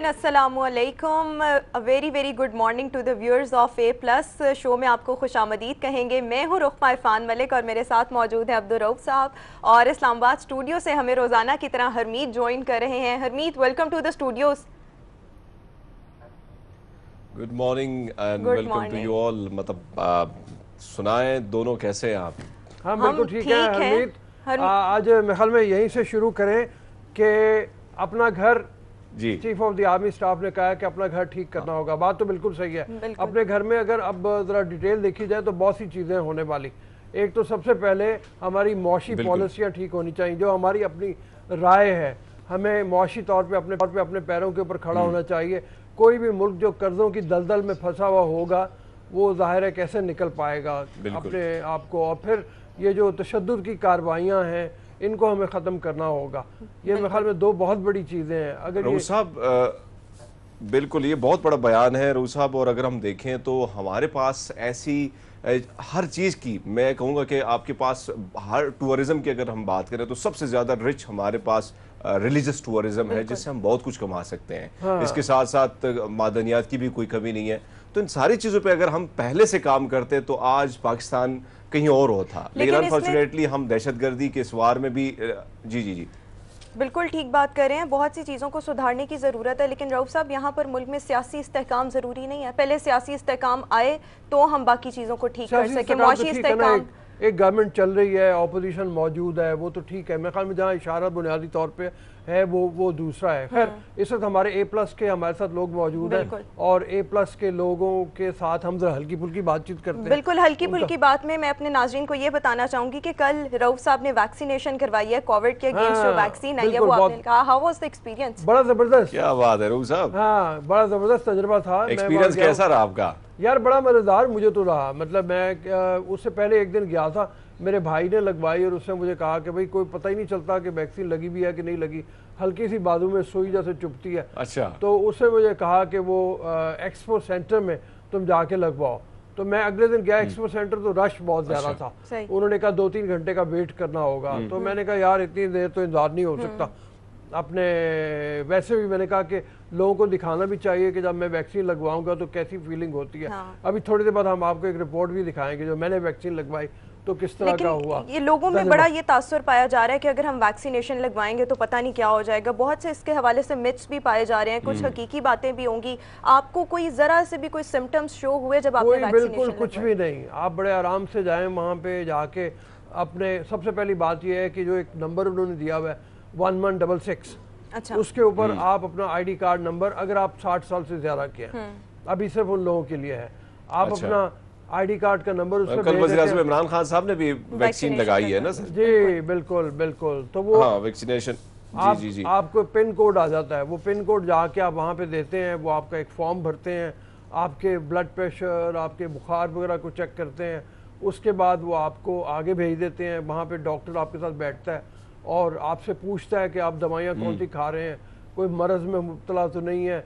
नाज़रीन अस्सलामुअलैकुम। A very very good morning to the viewers of A+ show में आपको खुशामदीद कहेंगे। मैं हूँ रुखमा इरफान मलिक और मेरे साथ मौजूद है अब्दुल रऊफ साहब और इस्लामाबाद स्टूडियो से हमें रोज़ाना की तरह हरमीत ज्वाइन कर रहे हैं। Harmeet, welcome to the studios. Good morning and good welcome to morning. You all. मतलब सुनाएं दोनों, कैसे हैं आप? हाँ हम बिल्कुल ठीक है ठीक हैं। हरमीत। आज मेरे ख्याल में यहीं से शुरू करें कि अपना घर, जी chief of the army staff ने कहा है कि अपना घर ठीक करना होगा। बात तो बिल्कुल सही है। बिल्कुल। अपने घर में अगर अब ज़रा डिटेल देखी जाए तो बहुत सी चीज़ें होने वाली। एक तो सबसे पहले हमारी मुआशी बिल्कुल। पॉलिसियाँ ठीक होनी चाहिए। जो हमारी अपनी राय है, हमें मुआशी तौर पे अपने पैरों के ऊपर खड़ा होना चाहिए। कोई भी मुल्क जो कर्ज़ों की दलदल में फंसा हुआ होगा वो ज़ाहिर है कैसे निकल पाएगा बिल्कुल। अपने आप को। और फिर ये जो तशद्दुद की कार्रवाइयाँ हैं इनको हमें ख़त्म करना होगा। ये मेरे ख्याल में दो बहुत बड़ी चीज़ें हैं। अगर रूस ये साहब, बिल्कुल ये बहुत बड़ा बयान है रूस साहब। और अगर हम देखें तो हमारे पास ऐसी हर चीज़ की, मैं कहूँगा कि आपके पास हर टूरिज्म की अगर हम बात करें तो सबसे ज़्यादा रिच हमारे पास रिलीजियस टूरिज्म है, जिससे हम बहुत कुछ कमा सकते हैं। हाँ। इसके साथ साथ मादनियात की भी कोई कमी नहीं है। तो इन सारी चीज़ों पे अगर हम पहले से काम करते तो आज पाकिस्तान कहीं और होता। लेकिन अनफॉर्चुनेटली हम दहशतगर्दी के इस वार में भी जी जी जी बिल्कुल ठीक बात कर रहे हैं। बहुत सी चीज़ों को सुधारने की ज़रूरत है, लेकिन रऊफ साहब यहाँ पर मुल्क में सियासी इस्तेहकाम ज़रूरी नहीं है। पहले सियासी इस्तेहकाम आए तो हम बाकी चीज़ों को ठीक कर सकें। मुआशी इस्तेहकाम, एक गवर्नमेंट चल रही है, ऑपोजिशन मौजूद है, वो तो ठीक है। मेरे ख्याल में जहाँ इशारा बुनियादी तौर पे है वो दूसरा है। खैर इस वक्त हमारे A+ के हमारे साथ लोग मौजूद हैं और A+ के लोगों के साथ हम जरा हल्की फुल्की बातचीत करते हैं। बिल्कुल हल्की फुल्की बात में मैं अपने नाज़रीन को ये बताना चाहूंगी कि कल रऊफ साहब ने वैक्सीनेशन करवाई है कोविड के अगेंस्ट। जो वैक्सीन आई है वो आपने कहा, हाउ वाज द एक्सपीरियंस? बड़ा जबरदस्त। क्या बात है रूस साहब, हाँ बड़ा जबरदस्त तजुर्बा था। एक्सपीरियंस कैसा रहा आपका? यार बड़ा मज़ेदार मुझे तो रहा। मतलब मैं उससे पहले एक दिन गया था, मेरे भाई ने लगवाई और उसने मुझे कहा कि भाई कोई पता ही नहीं चलता कि वैक्सीन लगी भी है कि नहीं लगी, हल्की सी बाजू में सुई जैसे चुभती है। अच्छा। तो उसने मुझे कहा कि वो एक्सपो सेंटर में तुम जाके लगवाओ। तो मैं अगले दिन गया एक्सपो सेंटर, तो रश बहुत ज़्यादा था। उन्होंने कहा 2-3 घंटे का वेट करना होगा। तो मैंने कहा यार इतनी देर तो इंतजार नहीं हो सकता। अपने वैसे भी मैंने कहा कि लोगों को दिखाना भी चाहिए कि जब मैं वैक्सीन लगवाऊंगा तो कैसी फीलिंग होती है। अभी थोड़ी देर बाद हम आपको एक रिपोर्ट भी दिखाएंगे जो मैंने वैक्सीन लगवाई तो किस तरह का हुआ। ये लोगों में बड़ा ये तासुर पाया जा रहा है कि अगर हम वैक्सीनेशन लगवाएंगे तो पता नहीं क्या हो जाएगा। बहुत से इसके हवाले से मिथ्स भी पाए जा रहे हैं, कुछ हकीकी बातें भी होंगी। आपको कोई जरा से भी कोई सिम्टम्स शो हुए जब आपने वैक्सीनेशन? बिल्कुल कुछ भी नहीं। आप बड़े आराम से जाएं वहाँ पे जाके अपने, सबसे पहली बात यह है कि जो एक नंबर उन्होंने दिया हुआ है 1166, अच्छा, उसके ऊपर आप अपना ID कार्ड नंबर, अगर आप 60 साल से ज्यादा के हैं, अभी सिर्फ उन लोगों के लिए है, आप अपना ID कार्ड का नंबर उस पर कल वज़ीर-ए-आज़म इमरान खान साहब ने भी वैक्सीन लगाई है ना सर? जी बिल्कुल बिल्कुल। तो वो हाँ वैक्सीनेशन, जी जी। आपको पिन कोड आ जाता है, वो पिन कोड जाके आप वहाँ पे देते हैं, वो आपका एक फॉर्म भरते हैं, आपके ब्लड प्रेशर, आपके बुखार वगैरह को चेक करते हैं। उसके बाद वो आपको आगे भेज देते हैं। वहाँ पे डॉक्टर आपके साथ बैठता है और आपसे पूछता है कि आप दवाइयाँ कौन सी खा रहे हैं, कोई मरज़ में मुब्तला तो नहीं है,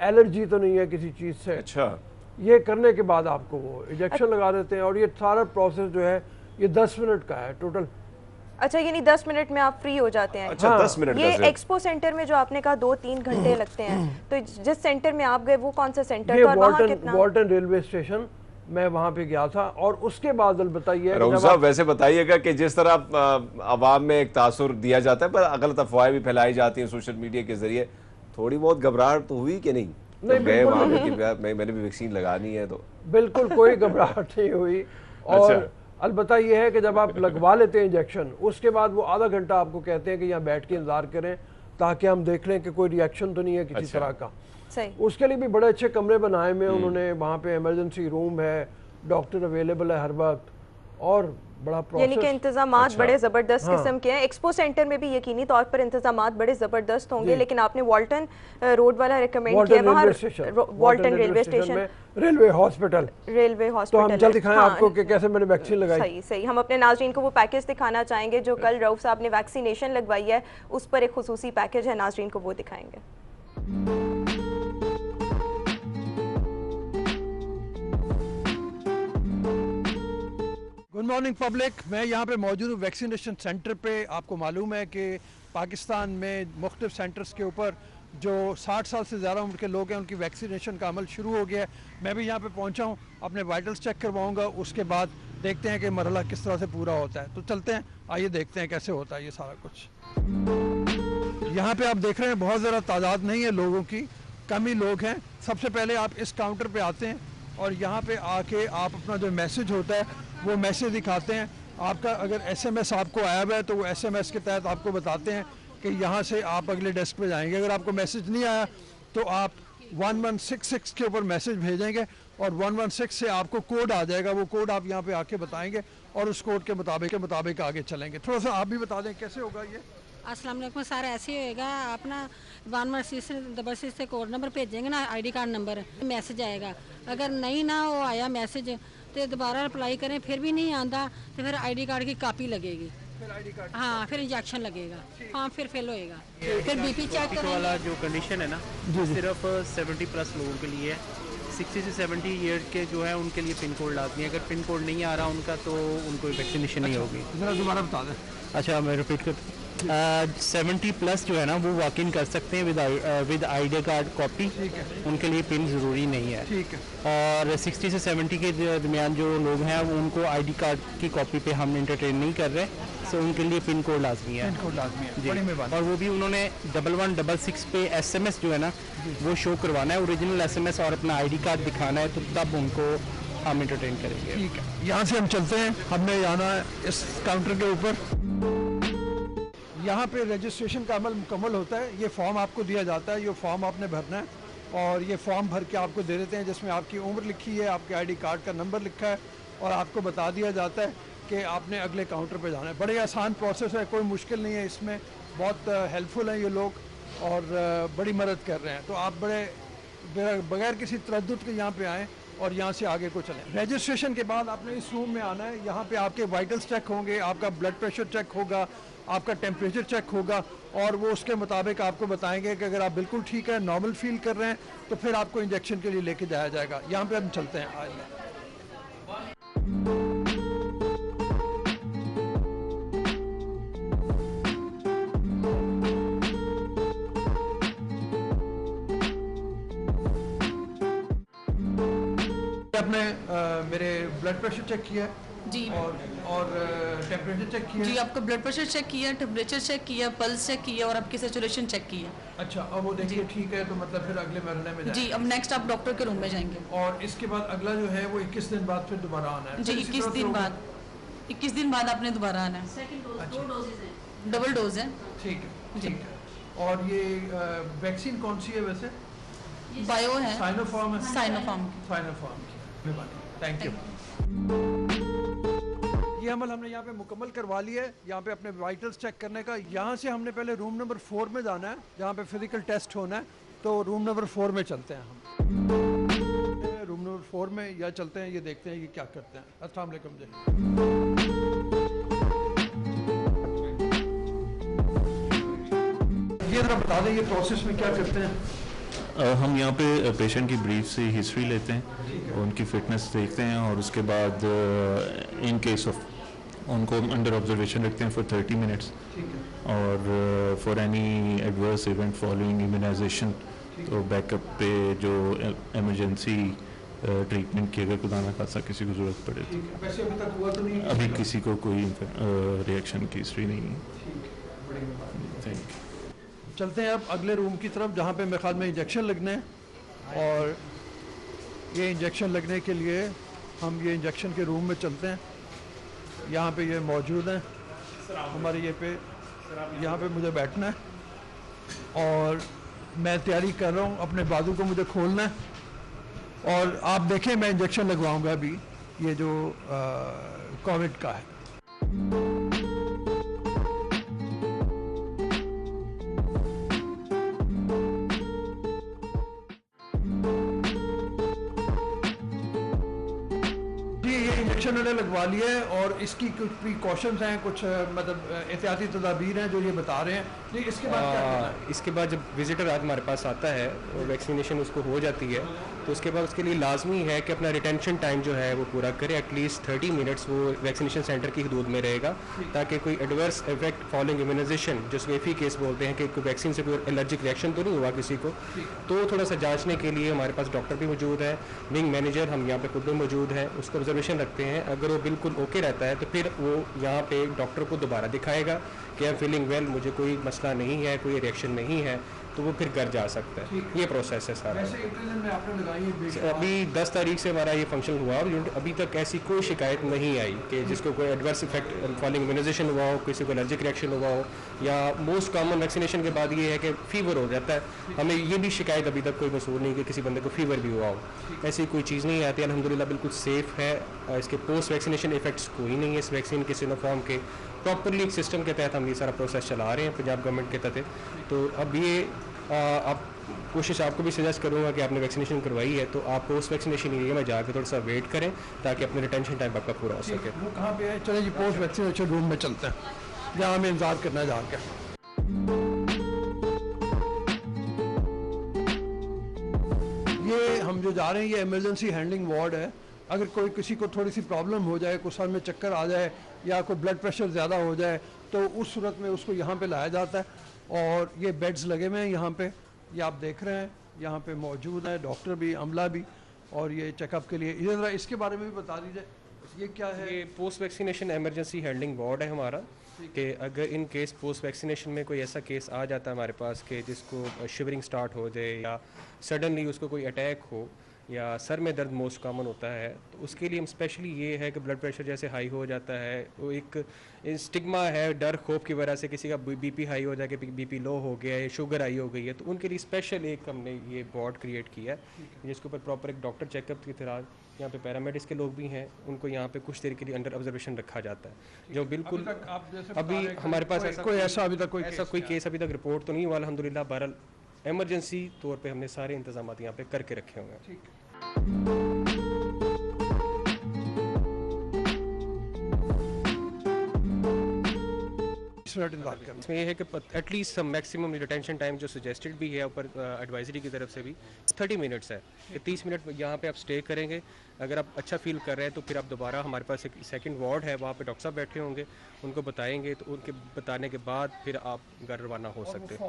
एलर्जी तो नहीं है किसी चीज़ से। अच्छा। ये करने के बाद आपको वो इंजेक्शन लगा देते हैं और ये सारा प्रोसेस जो है ये 10 मिनट का है टोटल। अच्छा, यानी 10 मिनट में आप फ्री हो जाते हैं? अच्छा, 10 मिनट ये एक्सपो सेंटर में जो आपने कहा 2-3 घंटे लगते हैं, तो जिस सेंटर में आप गए वो कौन सा सेंटर था और वहाँ कितना? वॉल्टन रेलवे स्टेशन, मैं वहाँ पे गया था। और उसके बाद बताइए साहब, वैसे बताइएगा कि जिस तरह आवाम में एक तासुर दिया जाता है पर गलत अफवाहें भी फैलाई जाती हैं सोशल मीडिया के जरिए, थोड़ी बहुत घबराहट तो हुई कि नहीं? गए वहाँ पे कि मैंने भी वैक्सीन लगानी है? तो बिल्कुल कोई घबराहट नहीं हुई। और अलबत्ता ये है कि जब आप लगवा लेते हैं इंजेक्शन, उसके बाद वो आधा घंटा आपको कहते हैं कि यहाँ बैठ के इंतजार करें ताकि हम देख लें कि कोई रिएक्शन तो नहीं है किसी तरह का। सही। उसके लिए भी बड़े अच्छे कमरे बनाए हुए उन्होंने। वहाँ पे इमरजेंसी रूम है, डॉक्टर अवेलेबल है हर वक्त, और बड़ा प्रोसेस, यानी कि इंतजामात बड़े ज़बरदस्त किस्म के हैं। एक्सपो सेंटर में भी यकीनी तौर पर इंतजामात बड़े ज़बरदस्त होंगे। लेकिन आपने वॉल्टन रोड वाला रिकमेंड किया, वहाँ वॉल्टन रेलवे स्टेशन, रेलवे हॉस्पिटल। तो हम जल्द दिखाएं आपको कि कैसे मैंने वैक्सीन लगाई। सही सही। हम अपने नाज़रीन को वो पैकेज दिखाना चाहेंगे जो कल रऊफ साहब ने वैक्सीनेशन लगवाई है, उस पर एक खुसूसी पैकेज है, नाज़रीन को वो दिखाएंगे। गुड मॉर्निंग पब्लिक, मैं यहाँ पे मौजूद हूँ वैक्सीनेशन सेंटर पे। आपको मालूम है कि पाकिस्तान में मुख्तलिफ सेंटर्स के ऊपर जो 60 साल से ज़्यादा उम्र के लोग हैं उनकी वैक्सीनेशन का अमल शुरू हो गया है। मैं भी यहाँ पे पहुँचा हूँ, अपने वाइटल्स चेक करवाऊँगा, उसके बाद देखते हैं कि मरहला किस तरह से पूरा होता है। तो चलते हैं, आइए देखते हैं कैसे होता है ये सारा कुछ। यहाँ पे आप देख रहे हैं बहुत ज़्यादा तादाद नहीं है लोगों की, कम ही लोग हैं। सबसे पहले आप इस काउंटर पे आते हैं और यहाँ पे आके आप अपना जो मैसेज होता है वो मैसेज दिखाते हैं। आपका अगर SMS आपको आया हुआ है तो वो SMS के तहत आपको बताते हैं कि यहाँ से आप अगले डेस्क पे जाएंगे। अगर आपको मैसेज नहीं आया तो आप 1166 के ऊपर मैसेज भेजेंगे और 116 से आपको कोड आ जाएगा। वो कोड आप यहाँ पे आके बताएंगे और उस कोड के मुताबिक आगे चलेंगे। थोड़ा सा आप भी बता दें कैसे होगा ये। अस्सलाम वालेकुम सर, ऐसे ही होएगा। आप ना 1166 से कोड नंबर भेजेंगे ना, ID कार्ड नंबर, मैसेज आएगा। अगर नहीं ना वो आया मैसेज तो दोबारा अप्लाई करें, फिर भी नहीं आता तो फिर ID कार्ड की कॉपी लगेगी, फिर ID कार्ड, हाँ फिर इंजेक्शन लगेगा, हाँ फिर फेल होएगा। फिर BP चेक करें। वाला जो कंडीशन है ना सिर्फ 70+ लोगों के लिए है। 60 से 70 ईयर के जो है उनके लिए पिन कोड लाती है। अगर पिन कोड नहीं आ रहा उनका तो उनको वैक्सीनेशन नहीं होगी। ज़रा दोबारा बता दें। अच्छा मैं रिपीट कर 70+ जो है ना वो वॉक इन कर सकते हैं विद ID कार्ड कॉपी, उनके लिए पिन ज़रूरी नहीं है। ठीक है। और 60 से 70 के दरमियान जो लोग हैं वो उनको ID कार्ड की कॉपी पे हम इंटरटेन नहीं कर रहे, सो उनके लिए पिन कोड लाजमी है। पिन कोड लाजमी है, जी। बड़ी मेहरबानी। और वो भी उन्होंने 1166 पे SMS जो है ना वो शो करवाना है, ओरिजिनल SMS, और अपना ID कार्ड दिखाना है, तो तब उनको हम इंटरटेन करेंगे। ठीक है, यहाँ से हम चलते हैं, हमने जाना है इस काउंटर के ऊपर। यहाँ पे रजिस्ट्रेशन का अमल मुकम्मल होता है। ये फॉर्म आपको दिया जाता है, ये फॉर्म आपने भरना है और ये फॉर्म भर के आपको दे देते हैं, जिसमें आपकी उम्र लिखी है, आपके ID कार्ड का नंबर लिखा है और आपको बता दिया जाता है कि आपने अगले काउंटर पे जाना है। बड़े आसान प्रोसेस है, कोई मुश्किल नहीं है इसमें, बहुत हेल्पफुल हैं ये लोग और बड़ी मदद कर रहे हैं। तो आप बगैर किसी तरद्दुद के यहाँ पे आएँ और यहाँ से आगे को चलें। रजिस्ट्रेशन के बाद आपने इस रूम में आना है। यहाँ पे आपके वाइटल्स चेक होंगे, आपका ब्लड प्रेशर चेक होगा, आपका टेम्परेचर चेक होगा और वो उसके मुताबिक आपको बताएंगे कि अगर आप बिल्कुल ठीक है, नॉर्मल फील कर रहे हैं, तो फिर आपको इंजेक्शन के लिए लेके जाया जाएगा। यहाँ पे हम चलते हैं। आपने मेरे ब्लड प्रेशर चेक किया है जी, और टेम्परेचर चेक किया जी, आपका ब्लड प्रेशर चेक किया, टेम्परेचर चेक किया, पल्स चेक किया और आपकी सैचुरेशन चेक किया। अच्छा, अब वो देखिए ठीक है, तो मतलब फिर अगले मरहले में जी, अब नेक्स्ट आप डॉक्टर के रूम में जाएंगे। और इसके बाद अगला जो है वो 21 दिन बाद फिर दोबारा आना है। जी, 21 दिन बाद, 21 दिन बाद आपने दोबारा आना है। अच्छा। 2 डोजेज हैं, डबल डोज है। ठीक है, ठीक है। और ये वैक्सीन कौन सी है वैसे? बायो है, साइनोफार्म है। साइनोफार्म की। साइनोफार्म की, मेहरबानी, थैंक यू। ये अमल हमने यहाँ पे मुकम्मल करवा लिया है। यहाँ पे अपने वाइटल्स चेक करने का, यहाँ से हमने पहले रूम नंबर 4 में जाना है, जहाँ पे फिजिकल टेस्ट होना है। तो रूम नंबर 4 में चलते हैं हम। रूम नंबर 4 में या चलते हैं, ये देखते हैं ये क्या करते हैं। अस्सलाम वालेकुम जी। ये जरा बता दें ये प्रोसेस में क्या करते हैं? हम यहाँ पे पेशेंट की ब्रीफ से हिस्ट्री लेते हैं, उनकी फिटनेस देखते हैं और उसके बाद इन केस ऑफ उनको अंडर ऑब्जर्वेशन रखते हैं फॉर 30 मिनट्स और for any adverse event following immunization, तो बैकअप पे जो इमरजेंसी ट्रीटमेंट की अगर खुदा ना खासा किसी को ज़रूरत पड़े तो। वैसे अभी तक हुआ तो नहीं? अभी किसी को कोई रिएक्शन की हिस्ट्री नहीं है। Thank you. चलते हैं अब अगले रूम की तरफ, जहाँ पे मेरे ख्याल में इंजेक्शन लगने हैं। और ये इंजेक्शन लगने के लिए हम ये इंजेक्शन के रूम में चलते हैं। यहाँ पे ये मौजूद हैं हमारे यहाँ पे मुझे बैठना है और मैं तैयारी कर रहा हूँ, अपने बाजू को मुझे खोलना है और आप देखें मैं इंजेक्शन लगवाऊँगा अभी, ये जो कोविड का है। इंजेक्शन उन्हें लगवा लिया है और इसकी कुछ प्रिकॉशंस हैं, कुछ मतलब एहतियाती तदाबीर हैं जो ये बता रहे हैं। जी, इसके बाद क्या करना है? इसके बाद जब विजिटर आज हमारे पास आता है और वैक्सीनेशन उसको हो जाती है तो उसके बाद उसके लिए लाजमी है कि अपना रिटेंशन टाइम जो है वो पूरा करे। एटलीस्ट 30 मिनट्स वो वैक्सीनेशन सेंटर की हदूद में रहेगा ताकि कोई एडवर्स इफेक्ट फॉलोइंग इम्यूनाइजेशन जिसको एफी केस बोलते हैं कि कोई वैक्सीन से कोई एलर्जिक रिएक्शन तो नहीं हुआ किसी को, तो थोड़ा सा जांचने के लिए हमारे पास डॉक्टर भी मौजूद है, विंग मैनेजर हम यहाँ पे खुद भी मौजूद है, उसको ऑब्जर्वेशन रखते हैं। अगर वो बिल्कुल ओके रहता है तो फिर वो यहाँ पे डॉक्टर को दोबारा दिखाएगा कि आई एम फीलिंग वेल, मुझे कोई मसला नहीं है, कोई रिएक्शन नहीं है, तो वो फिर घर जा सकता है। ये प्रोसेस है सारा। अभी 10 तारीख से हमारा ये फंक्शन हुआ और अभी तक ऐसी कोई शिकायत नहीं आई कि जिसको कोई एडवर्स इफेक्ट फॉलोइंग इम्यूनाइजेशन हुआ हो, किसी को एलर्जिक रिएक्शन हुआ हो, या मोस्ट कॉमन वैक्सीनेशन के बाद ये है कि फीवर हो जाता है। हमें ये भी शिकायत अभी तक कोई मसूल नहीं कि किसी बंदे को फीवर भी हुआ हो, ऐसी कोई चीज़ नहीं आती। अल्हम्दुलिल्लाह बिल्कुल सेफ़ है। इसके पोस्ट वैक्सीनेशन इफेक्ट्स कोई नहीं है इस वैक्सीन के सिनोफार्म के। प्रॉपरली एक सिस्टम के तहत हम ये सारा प्रोसेस चला रहे हैं पंजाब गवर्नमेंट के तहत। तो अब ये आप कोशिश आपको भी सजेस्ट करूँगा कि आपने वैक्सीनेशन करवाई है तो आप पोस्ट वैक्सीनेशन एरिया में जाकर थोड़ा सा वेट करें ताकि अपने रिटेंशन टाइम आपका पूरा हो सके। वो कहाँ पे है? चले जी पोस्ट वैक्सीनेशन रूम में चलते हैं जहाँ हमें इंतजार करना है जाके। ये हम जो जा रहे हैं ये इमरजेंसी हैंडलिंग वार्ड है। अगर कोई किसी को थोड़ी सी प्रॉब्लम हो जाए, कोई सर में चक्कर आ जाए या कोई ब्लड प्रेशर ज़्यादा हो जाए तो उस सूरत में उसको यहाँ पे लाया जाता है। और ये बेड्स लगे हुए हैं यहाँ पे, ये आप देख रहे हैं, यहाँ पे मौजूद है डॉक्टर भी, अमला भी, और ये चेकअप के लिए। इधर इसके बारे में भी बता दीजिए, ये क्या है? ये post vaccination emergency handling ward है हमारा कि अगर इन केस पोस्ट वैक्सीनेशन में कोई ऐसा केस आ जाता है हमारे पास कि जिसको शिवरिंग स्टार्ट हो जाए या सडनली उसको कोई अटैक हो या सर में दर्द मोस्ट कॉमन होता है, तो उसके लिए हम स्पेशली ये है कि ब्लड प्रेशर जैसे हाई हो जाता है, वो एक स्टिग्मा है, डर खौफ की वजह से किसी का बीपी हाई हो जाए, बीपी लो हो गया है, शुगर हाई हो गई है, तो उनके लिए स्पेशल एक हमने ये वार्ड क्रिएट किया है जिसके ऊपर प्रॉपर एक डॉक्टर चेकअप की तरह यहाँ पे पैरामेडिक्स के लोग भी हैं, उनको यहाँ पे कुछ देर के लिए अंडर ऑब्जर्वेशन रखा जाता है। जो बिल्कुल अभी हमारे पास ऐसा कोई केस अभी तक रिपोर्ट तो नहीं हुआ अल्हम्दुलिल्लाह। बहरहाल एमरजेंसी तौर पे हमने सारे इंतजाम यहाँ पे करके रखे हुए हैं। इसमें यह है कि एटलीस्ट मैक्सिमम रिटेंशन टाइम जो सजेस्टेड भी है ऊपर एडवाइजरी की तरफ से भी 30 मिनट्स है कि 30 मिनट यहाँ पे आप स्टे करेंगे। अगर आप अच्छा फील कर रहे हैं तो फिर आप दोबारा, हमारे पास एक सेकंड वार्ड है, वहाँ पे डॉक्टर साहब बैठे होंगे, उनको बताएंगे, तो उनके बताने के बाद फिर आप घर रवाना हो सकते हैं।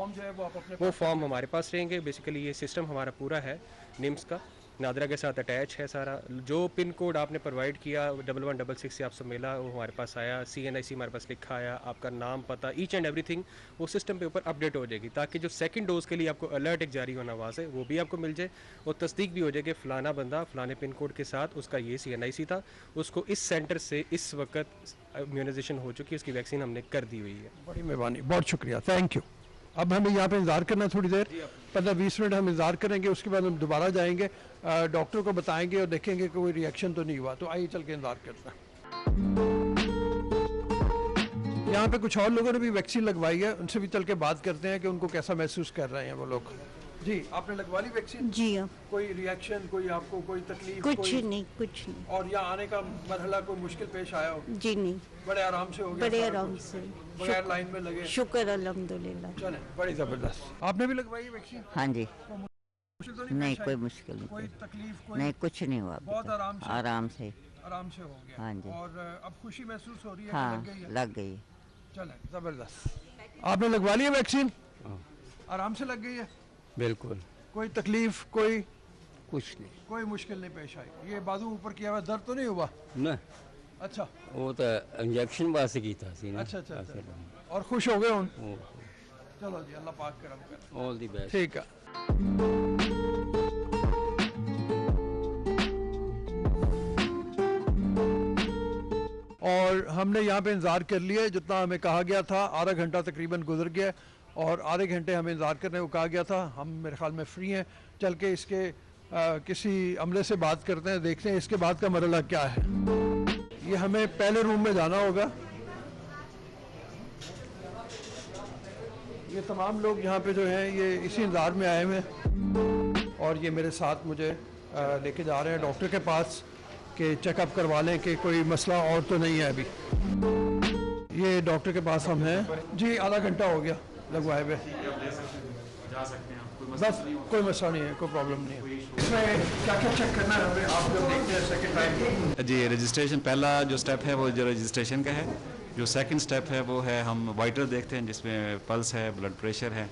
वो फॉर्म हमारे पास रहेंगे। बेसिकली ये सिस्टम हमारा पूरा है निम्स का, नादरा के साथ अटैच है सारा। जो पिन कोड आपने प्रोवाइड किया 1166 से आपसे मिला, वो हमारे पास आया, CNIC हमारे पास लिखा आया, आपका नाम, पता, ईच एंड एवरीथिंग वो सिस्टम पे ऊपर अपडेट हो जाएगी ताकि जो सेकंड डोज के लिए आपको अलर्ट एक जारी होना वहाँ से वो भी आपको मिल जाए और तस्दीक भी हो जाए कि फ़लाना बंदा फ़लाने पिन कोड के साथ उसका ये CNIC था, उसको इस सेंटर से इस वक्त इम्यूनाइजेशन हो चुकी है, उसकी वैक्सीन हमने कर दी हुई है। बड़ी मेहरबानी, बहुत शुक्रिया, थैंक यू। अब हमें यहाँ पे इंतज़ार करना थोड़ी देर, 15-20 मिनट हम इंतज़ार करेंगे, उसके बाद हम दोबारा जाएंगे, डॉक्टर को बताएंगे और देखेंगे कि कोई रिएक्शन तो नहीं हुआ। तो आइए चल के इंतज़ार करते हैं। यहाँ पे कुछ और लोगों ने भी वैक्सीन लगवाई है, उनसे भी चल के बात करते हैं कि उनको कैसा महसूस कर रहे हैं वो लोग। जी, आपने लगवा ली वैक्सीन? जी हाँ। कोई रिएक्शन, कोई आपको कोई तकलीफ? कुछ नहीं। और यहाँ आने का मरहला कोई मुश्किल पेश आया हो? जी नहीं, बड़े आराम से हो गया? बड़े आराम से, बगैर लाइन में लगे? शुक्र अल्हम्दुलिल्लाह। चले, बड़ी जबरदस्त। आपने भी लगवाई वैक्सीन? हाँ जी। मुश्किल तो नहीं, कोई मुश्किल नहीं, कोई तकलीफ? नहीं, कुछ नहीं हुआ। बहुत आराम से आराम से हो गया। हाँ जी। और अब खुशी महसूस हो रही है? हाँ, लग गई। चले, जबरदस्त। आपने लगवा लिया वैक्सीन? आराम से लग गई है? बिल्कुल। कोई तकलीफ, कोई कुछ नहीं, कोई मुश्किल नहीं पेश आई? ये बाजू ऊपर किया हुआ, दर्द तो नहीं हुआ? ना। अच्छा, वो तो इंजेक्शन वास्ते की था सी ना। अच्छा। और खुश हो गए उन? चलो जी, अल्लाह पाक करम करे। All the best. ठीक है। और हमने यहाँ पे इंतज़ार कर लिया, जितना हमें कहा गया था। आधा घंटा तकरीबन गुजर गया और आधे घंटे हमें इंतज़ार करने को कहा गया था। हम मेरे ख्याल में फ्री हैं, चल के इसके किसी अमले से बात करते हैं, देखते हैं इसके बाद का मरहला क्या है। ये हमें पहले रूम में जाना होगा। ये तमाम लोग यहाँ पे जो हैं ये इसी इंतज़ार में आए हुए हैं और ये मेरे साथ मुझे लेके जा रहे हैं डॉक्टर के पास। कि चेकअप करवा लें कि कोई मसला और तो नहीं है अभी। ये डॉक्टर के पास हम हैं जी, आधा घंटा हो गया लगवाए हुए, बस कोई मसला नहीं है, कोई प्रॉब्लम नहीं है। इसमें क्या क्या चेक करना है हमें, आप जब देखते हैं सेकंड टाइम? जी, रजिस्ट्रेशन पहला जो स्टेप है वो जो रजिस्ट्रेशन का है। जो सेकंड स्टेप है वो है हम वाइटल देखते हैं जिसमें पल्स है, ब्लड प्रेशर है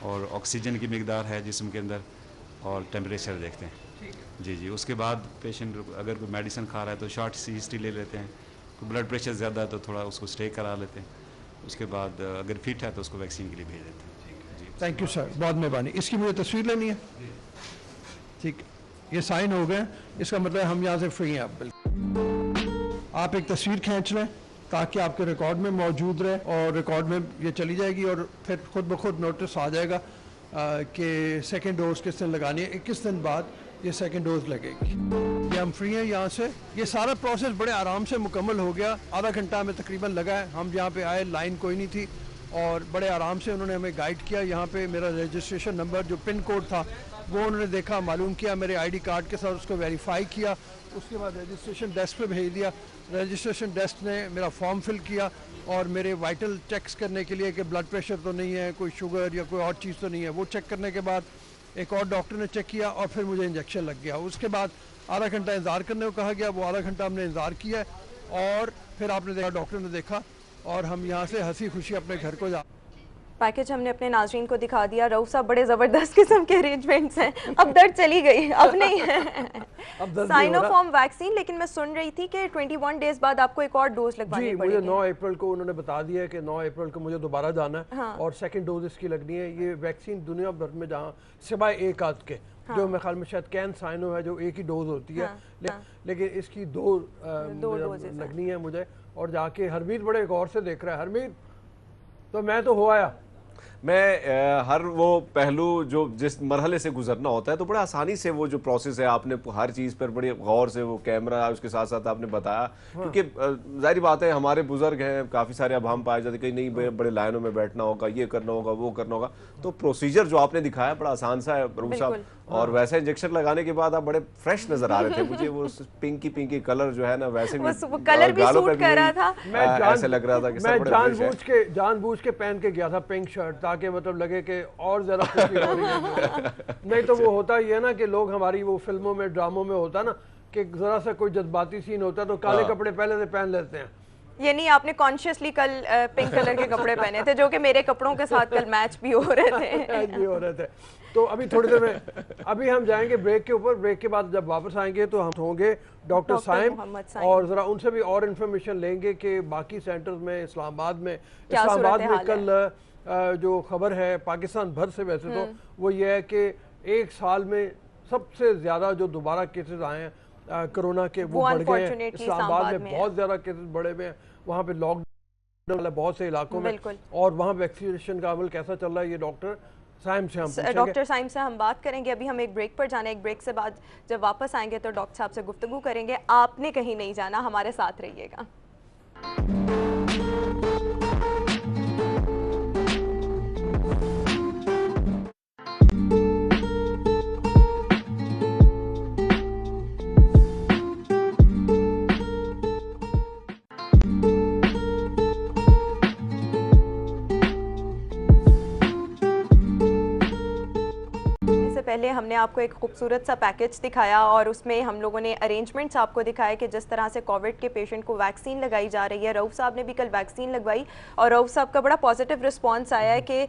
और ऑक्सीजन की मिकदार है जिस्म के अंदर, और टेम्परेचर देखते हैं। जी जी, उसके बाद पेशेंट अगर कोई मेडिसिन खा रहा है तो शॉर्ट सी हिस्ट्री ले लेते हैं, तो ब्लड प्रेशर ज़्यादा है तो थोड़ा उसको स्टे करा लेते हैं। उसके बाद अगर फिट है तो उसको वैक्सीन के लिए भेज देते हैं। जी, थैंक यू सर, बहुत मेहरबानी। इसकी मुझे तस्वीर लेनी है, ठीक, ये साइन हो गए, इसका मतलब हम यहाँ से फ्री हैं। आप बिल्कुल आप एक तस्वीर खींच लें ताकि आपके रिकॉर्ड में मौजूद रहे, और रिकॉर्ड में ये चली जाएगी और फिर खुद ब खुद नोटिस आ जाएगा कि सेकंड डोज किस दिन लगानी है। 21 दिन बाद ये सेकंड डोज लगेगी। ये हम फ्री हैं यहाँ से। ये सारा प्रोसेस बड़े आराम से मुकम्मल हो गया, आधा घंटा में तकरीबन लगा है। हम यहाँ पे आए, लाइन कोई नहीं थी और बड़े आराम से उन्होंने हमें गाइड किया। यहाँ पे मेरा रजिस्ट्रेशन नंबर जो पिन कोड था वो उन्होंने देखा, मालूम किया, मेरे आईडी कार्ड के साथ उसको वेरीफाई किया, उसके बाद रजिस्ट्रेशन डेस्क पे भेज दिया। रजिस्ट्रेशन डेस्क ने मेरा फॉर्म फिल किया और मेरे वाइटल चेक्स करने के लिए कि ब्लड प्रेशर तो नहीं है, कोई शुगर या कोई और चीज़ तो नहीं है, वो चेक करने के बाद एक और डॉक्टर ने चेक किया और फिर मुझे इंजेक्शन लग गया। उसके बाद आधा घंटा इंतज़ार करने को कहा गया, वो आधा घंटा हमने इंतज़ार किया और फिर आपने देखा, डॉक्टर ने देखा और हम यहाँ से हंसी खुशी अपने घर को जा। पैकेज हमने अपने नाज़रीन को दिखा दिया। रऊफ साहब, बड़े ज़बरदस्त किस्म के अरेंजमेंट्स हैं। अब दर्द चली गई, अब नहीं है। साइनोफॉर्म वैक्सीन, लेकिन मैं सुन रही थी कि 21 डेज बाद आपको एक और डोज लगवानी पड़ेगी। मुझे 9 अप्रैल को उन्होंने बता दिया है कि 9 अप्रैल को मुझे दोबारा जाना है। हाँ। और सेकंड डोज इसकी लगनी है। ये वैक्सीन दुनिया भर में जहाँ सिवाय एक आध के, हाँ, जो मेरे ख्याल में शायद कैन साइनो है जो एक ही डोज होती है, हाँ, लेकिन इसकी दो लगनी है मुझे। और जाके हरमीत बड़े गौर से देख रहा है। हरमीत, तो मैं तो हो आया, मैं हर वो पहलू जो जिस मरहले से गुजरना होता है तो बड़ा आसानी से वो जो प्रोसेस है, आपने हर चीज़ पर बड़ी गौर से वो कैमरा उसके साथ साथ आपने बताया। हाँ। क्योंकि जाहिर बात है हमारे बुजुर्ग हैं, काफ़ी सारे अब हम पाए जाते कहीं नहीं, बड़े लाइनों में बैठना होगा, ये करना होगा, वो करना होगा। तो प्रोसीजर जो आपने दिखाया बड़ा आसान सा है रूफ साहब। और वैसे इंजेक्शन लगाने के बाद आप बड़े फ्रेश नजर आ रहे थे। मुझे वो पिंकी कलर जो है ना, वैसे भी कलर भी सूट कर रहा था। मैं ऐसे लग रहा था कि मैं जानबूझ के पहन के गया था पिंक शर्ट, ताकि मतलब लगे कि और ज्यादा खुशी हो रही है। नहीं तो वो होता ही है ना कि लोग हमारी वो फिल्मों में, ड्रामों में होता ना कि जरा सा कोई जज्बाती सीन होता तो काले कपड़े पहले से पहन लेते हैं। ये नहीं, आपने कॉन्शियसली कल पिंक कलर के कपड़े पहने थे जो कि मेरे कपड़ों के साथ कल मैच भी हो रहे थे। तो अभी थोड़ी देर में अभी हम जाएंगे ब्रेक के ऊपर। ब्रेक के बाद जब वापस आएंगे तो हम होंगे डॉक्टर साइम और ज़रा उनसे भी और इन्फॉर्मेशन लेंगे कि बाकी सेंटर्स में, इस्लामाबाद में कल जो खबर है पाकिस्तान भर से वैसे तो वो ये है कि एक साल में सबसे ज़्यादा जो दोबारा केसेस आए हैं कोरोना के वो बढ़ गए हैं। इस्लामाबाद में बहुत ज़्यादा केसेस बढ़े हुए हैं। वहाँ पे लॉकडाउन है बहुत से इलाकों में, और वहाँ वैक्सीनेशन का अमल कैसा चल रहा है ये डॉक्टर साइम से हम बात करेंगे। अभी हम एक ब्रेक पर जाना है, एक ब्रेक से बाद जब वापस आएंगे तो डॉक्टर साहब से गुफ्तगू करेंगे। आपने कहीं नहीं जाना, हमारे साथ रहिएगा। पहले हमने आपको एक खूबसूरत सा पैकेज दिखाया और उसमें हम लोगों ने अरेंजमेंट्स आपको दिखाए कि जिस तरह से कोविड के पेशेंट को वैक्सीन लगाई जा रही है। रऊफ साहब ने भी कल वैक्सीन लगवाई और रऊफ साहब का बड़ा पॉजिटिव रिस्पांस आया है कि